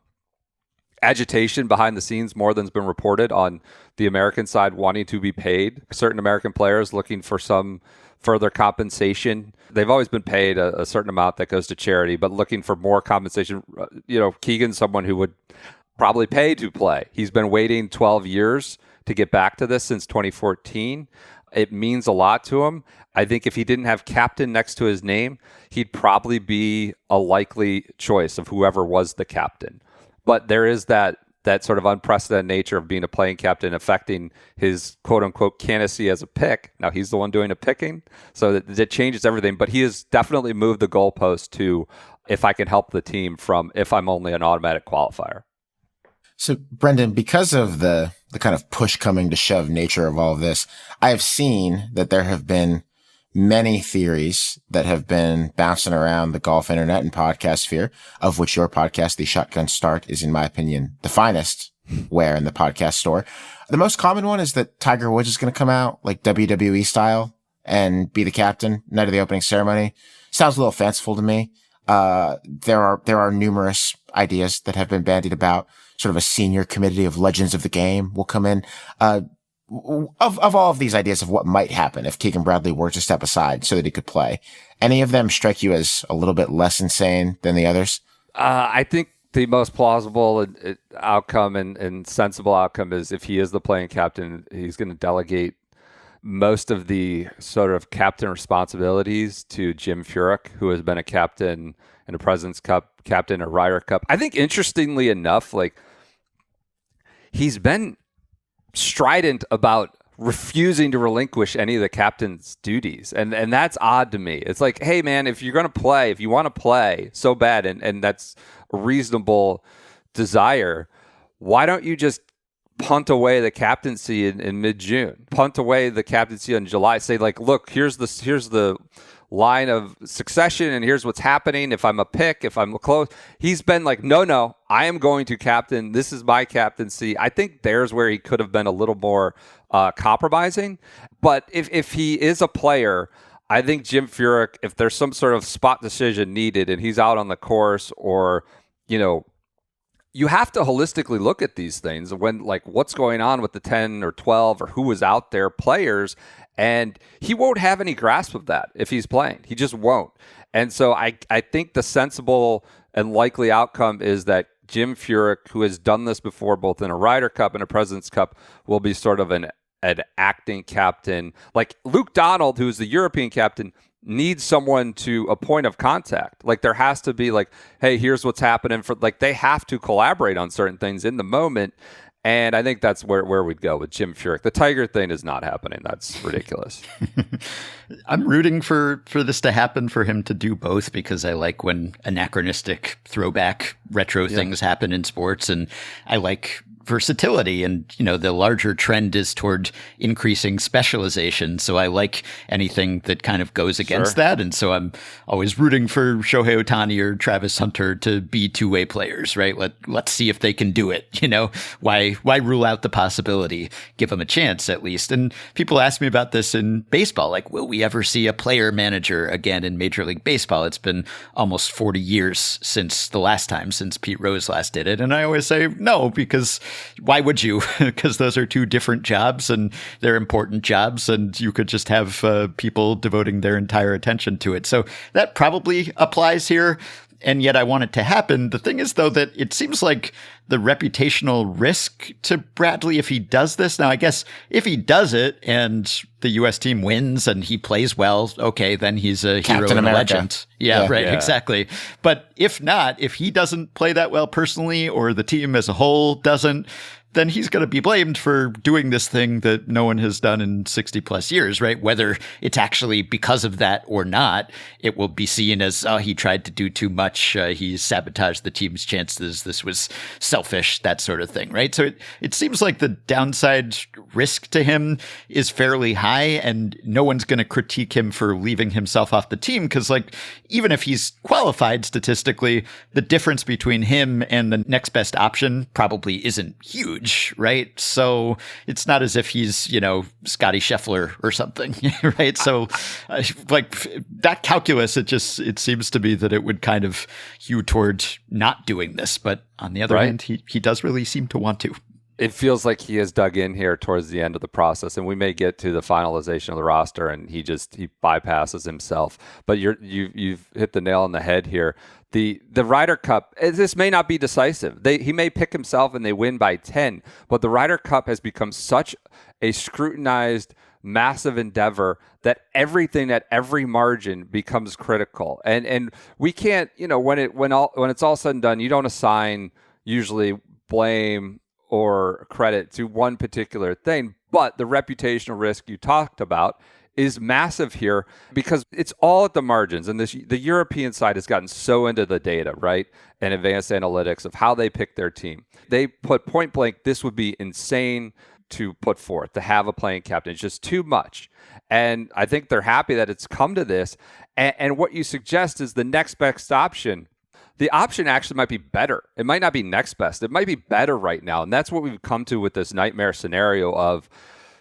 [SPEAKER 7] agitation behind the scenes, more than's been reported on the American side wanting to be paid. Certain American players looking for some further compensation. They've always been paid a certain amount that goes to charity, but looking for more compensation. Keegan's someone who would probably pay to play. He's been waiting 12 years to get back to this since 2014. It means a lot to him. I think if he didn't have captain next to his name, he'd probably be a likely choice of whoever was the captain. But there is that sort of unprecedented nature of being a playing captain affecting his quote-unquote candidacy as a pick. Now, he's the one doing the picking, so that changes everything. But he has definitely moved the goalpost to if I can help the team from if I'm only an automatic qualifier.
[SPEAKER 2] So, Brendan, because of the kind of push coming to shove nature of all of this, I have seen that there have been many theories that have been bouncing around the golf internet and podcast sphere, of which your podcast, The Shotgun Start, is, in my opinion, the finest ware in the podcast store. The most common one is that Tiger Woods is going to come out like WWE style and be the captain night of the opening ceremony. Sounds a little fanciful to me. There are numerous ideas that have been bandied about. Sort of a senior committee of legends of the game will come in. Of all of these ideas of what might happen if Keegan Bradley were to step aside so that he could play, any of them strike you as a little bit less insane than the others?
[SPEAKER 7] I think the most plausible outcome and sensible outcome is if he is the playing captain, he's going to delegate most of the sort of captain responsibilities to Jim Furyk, who has been a captain in a President's Cup, captain in a Ryder Cup. I think interestingly enough, he's been strident about refusing to relinquish any of the captain's duties. And that's odd to me. It's like, hey, man, if you're going to play, if you want to play so bad, and that's a reasonable desire, why don't you just punt away the captaincy in mid-June? Punt away the captaincy in July. Say, look, here's the line of succession, and here's what's happening. If I'm a pick, if I'm close, he's been like, no, I am going to captain. This is my captaincy. I think there's where he could have been a little more compromising. But if he is a player, I think Jim Furyk, if there's some sort of spot decision needed and he's out on the course, or, you have to holistically look at these things when, what's going on with the 10 or 12 or who was out there players. And he won't have any grasp of that if he's playing. He just won't. And so I think the sensible and likely outcome is that Jim Furyk, who has done this before, both in a Ryder Cup and a President's Cup, will be sort of an acting captain. Like Luke Donald, who is the European captain, needs someone to a point of contact. There has to be hey, here's what's happening. They have to collaborate on certain things in the moment. And I think that's where we'd go with Jim Furyk. The Tiger thing is not happening. That's ridiculous.
[SPEAKER 4] I'm rooting for this to happen, for him to do both, because I like when anachronistic throwback retro things happen in sports, and I like versatility, and the larger trend is toward increasing specialization, so I like anything that kind of goes against that. And so I'm always rooting for Shohei Ohtani or Travis Hunter to be two-way players, right? Let's see if they can do it. Why rule out the possibility? Give them a chance at least. And people ask me about this in baseball, will we ever see a player manager again in Major League Baseball? It's been almost 40 years since Pete Rose last did it, and I always say no, because why would you? Because those are two different jobs and they're important jobs, and you could just have people devoting their entire attention to it. So that probably applies here. And yet I want it to happen. The thing is, though, that it seems like the reputational risk to Bradley if he does this. Now, I guess if he does it and the U.S. team wins and he plays well, okay, then he's a hero and a legend. Yeah, right, exactly. But if not, if he doesn't play that well personally, or the team as a whole doesn't, then he's going to be blamed for doing this thing that no one has done in 60 plus years, right? Whether it's actually because of that or not, it will be seen as, oh, he tried to do too much. He sabotaged the team's chances. This was selfish, that sort of thing, right? So it seems like the downside risk to him is fairly high, and no one's going to critique him for leaving himself off the team. Because like, even if he's qualified statistically, the difference between him and the next best option probably isn't huge. Right. So it's not as if he's, Scotty Scheffler or something. Right. So like that calculus, it seems to be that it would kind of hew toward not doing this. But on the other hand, he does really seem to want to.
[SPEAKER 7] It feels like he has dug in here towards the end of the process, and we may get to the finalization of the roster and he bypasses himself. But you've hit the nail on the head here. The Ryder Cup, this may not be decisive. He may pick himself and they win by 10, but the Ryder Cup has become such a scrutinized, massive endeavor that everything at every margin becomes critical. And we can't, when it's all said and done, you don't assign usually blame or credit to one particular thing, but the reputational risk you talked about is massive here because it's all at the margins. And the European side has gotten so into the data, right? And advanced analytics of how they pick their team. They put point blank, this would be insane to put forth, to have a playing captain. It's just too much. And I think they're happy that it's come to this. And what you suggest is the next best option. The option actually might be better. It might not be next best. It might be better right now. And that's what we've come to with this nightmare scenario of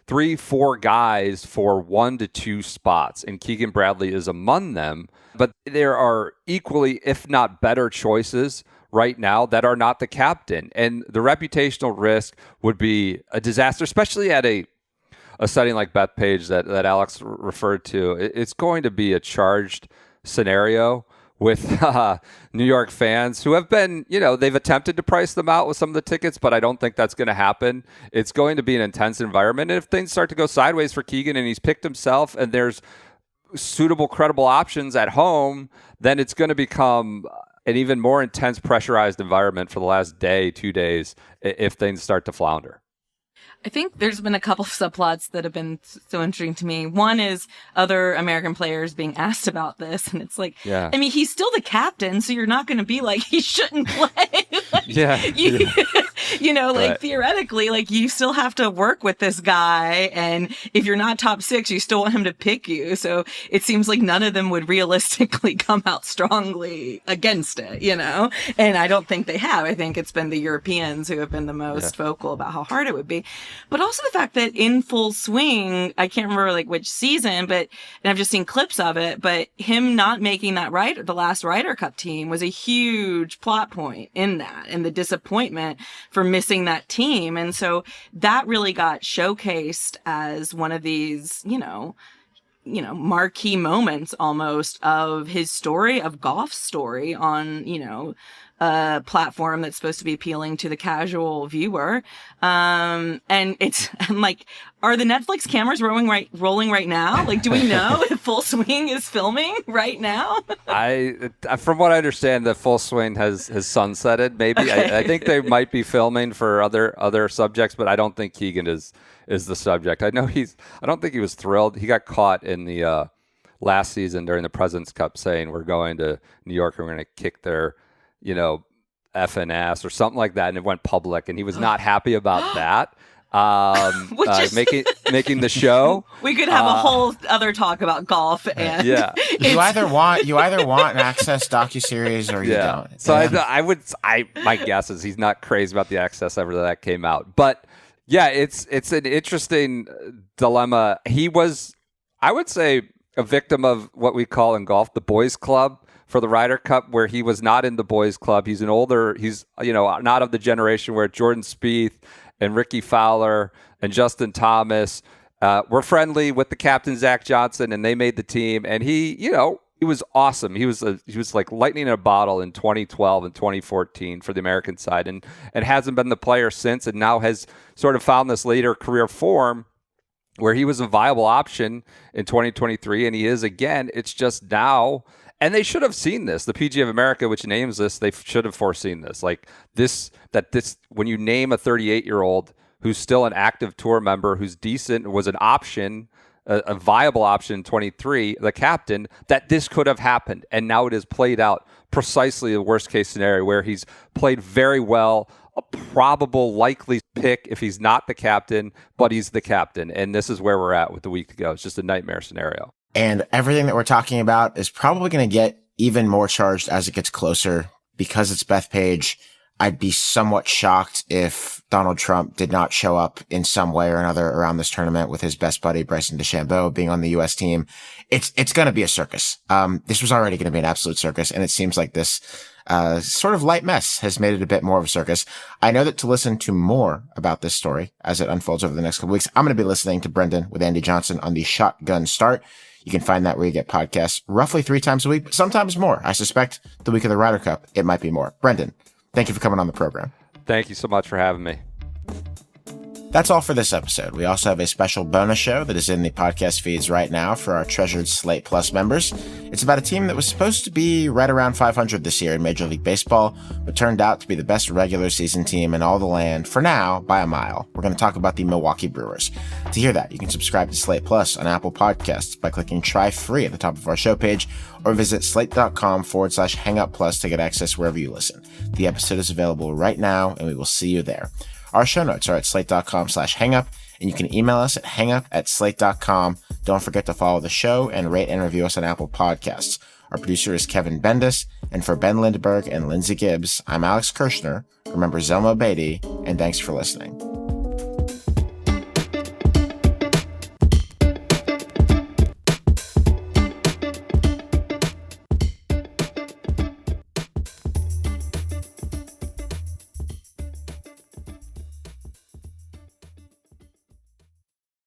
[SPEAKER 7] 3-4 guys for 1 to 2 spots, and Keegan Bradley is among them. But there are equally, if not better, choices right now that are not the captain. And the reputational risk would be a disaster, especially at a setting like Bethpage that Alex referred to. It's going to be a charged scenario with New York fans who have been, they've attempted to price them out with some of the tickets, but I don't think that's going to happen. It's going to be an intense environment. And if things start to go sideways for Keegan and he's picked himself and there's suitable, credible options at home, then it's going to become an even more intense, pressurized environment for the last day, 2 days, if things start to flounder.
[SPEAKER 3] I think there's been a couple of subplots that have been so interesting to me. One is other American players being asked about this, and it's like, I mean, he's still the captain, so you're not going to be like, he shouldn't play. Theoretically, like, you still have to work with this guy, and if you're not top 6, you still want him to pick you. So it seems like none of them would realistically come out strongly against it, And I don't think they have. I think it's been the Europeans who have been the most vocal about how hard it would be. But also the fact that in Full Swing, I can't remember like which season, and I've just seen clips of it, but him not making the last Ryder Cup team was a huge plot point in that, and the disappointment for missing that team. And so that really got showcased as one of these, marquee moments almost of his story, of golf's story on, a platform that's supposed to be appealing to the casual viewer. And I'm like, are the Netflix cameras rolling right now? Like, do we know if Full Swing is filming right now?
[SPEAKER 7] From what I understand, the Full Swing has sunsetted. Maybe okay. I think they might be filming for other subjects, but I don't think Keegan is the subject. I don't think he was thrilled. He got caught in the last season during the President's Cup saying we're going to New York and we're going to kick their FNS or something like that, and it went public, and he was not happy about that. Making the show.
[SPEAKER 3] We could have a whole other talk about golf, and
[SPEAKER 2] you either want an Access docuseries or you don't.
[SPEAKER 7] So my guess is he's not crazy about the Access ever that came out, but it's an interesting dilemma. He was, I would say, a victim of what we call in golf the boys club for the Ryder Cup where he was not in the boys club. He's not of the generation where Jordan Spieth and Ricky Fowler and Justin Thomas were friendly with the captain, Zach Johnson, and they made the team. And he was awesome. He was like lightning in a bottle in 2012 and 2014 for the American side, and hasn't been the player since, and now has sort of found this later career form where he was a viable option in 2023, and he is again. It's just now, and they should have seen this. The PGA of America, which names this, they should have foreseen this. Like this, when you name a 38-year-old who's still an active tour member, who's decent, was an option, a viable option in 23, the captain, that this could have happened. And now it has played out precisely the worst case scenario where he's played very well, a probable likely pick if he's not the captain, but he's the captain. And this is where we're at with the week to go. It's just a nightmare scenario.
[SPEAKER 2] And everything that we're talking about is probably going to get even more charged as it gets closer because it's Bethpage. I'd be somewhat shocked if Donald Trump did not show up in some way or another around this tournament with his best buddy, Bryson DeChambeau, being on the U.S. team. It's going to be a circus. This was already going to be an absolute circus, and it seems like this sort of light mess has made it a bit more of a circus. I know that to listen to more about this story as it unfolds over the next couple weeks, I'm going to be listening to Brendan with Andy Johnson on the Shotgun Start. You can find that where you get podcasts roughly 3 times a week, but sometimes more. I suspect the week of the Ryder Cup, it might be more. Brendan, thank you for coming on the program.
[SPEAKER 7] Thank you so much for having me.
[SPEAKER 2] That's all for this episode. We also have a special bonus show that is in the podcast feeds right now for our treasured Slate Plus members. It's about a team that was supposed to be right around 500 this year in Major League Baseball, but turned out to be the best regular season team in all the land, for now, by a mile. We're going to talk about the Milwaukee Brewers. To hear that, you can subscribe to Slate Plus on Apple Podcasts by clicking Try Free at the top of our show page, or visit slate.com/hangout plus to get access wherever you listen. The episode is available right now, and we will see you there. Our show notes are at slate.com/hangup, and you can email us at hangup@slate.com. Don't forget to follow the show and rate and review us on Apple Podcasts. Our producer is Kevin Bendis, and for Ben Lindbergh and Lindsay Gibbs, I'm Alex Kirshner. Remember Zelma Beatty, and thanks for listening.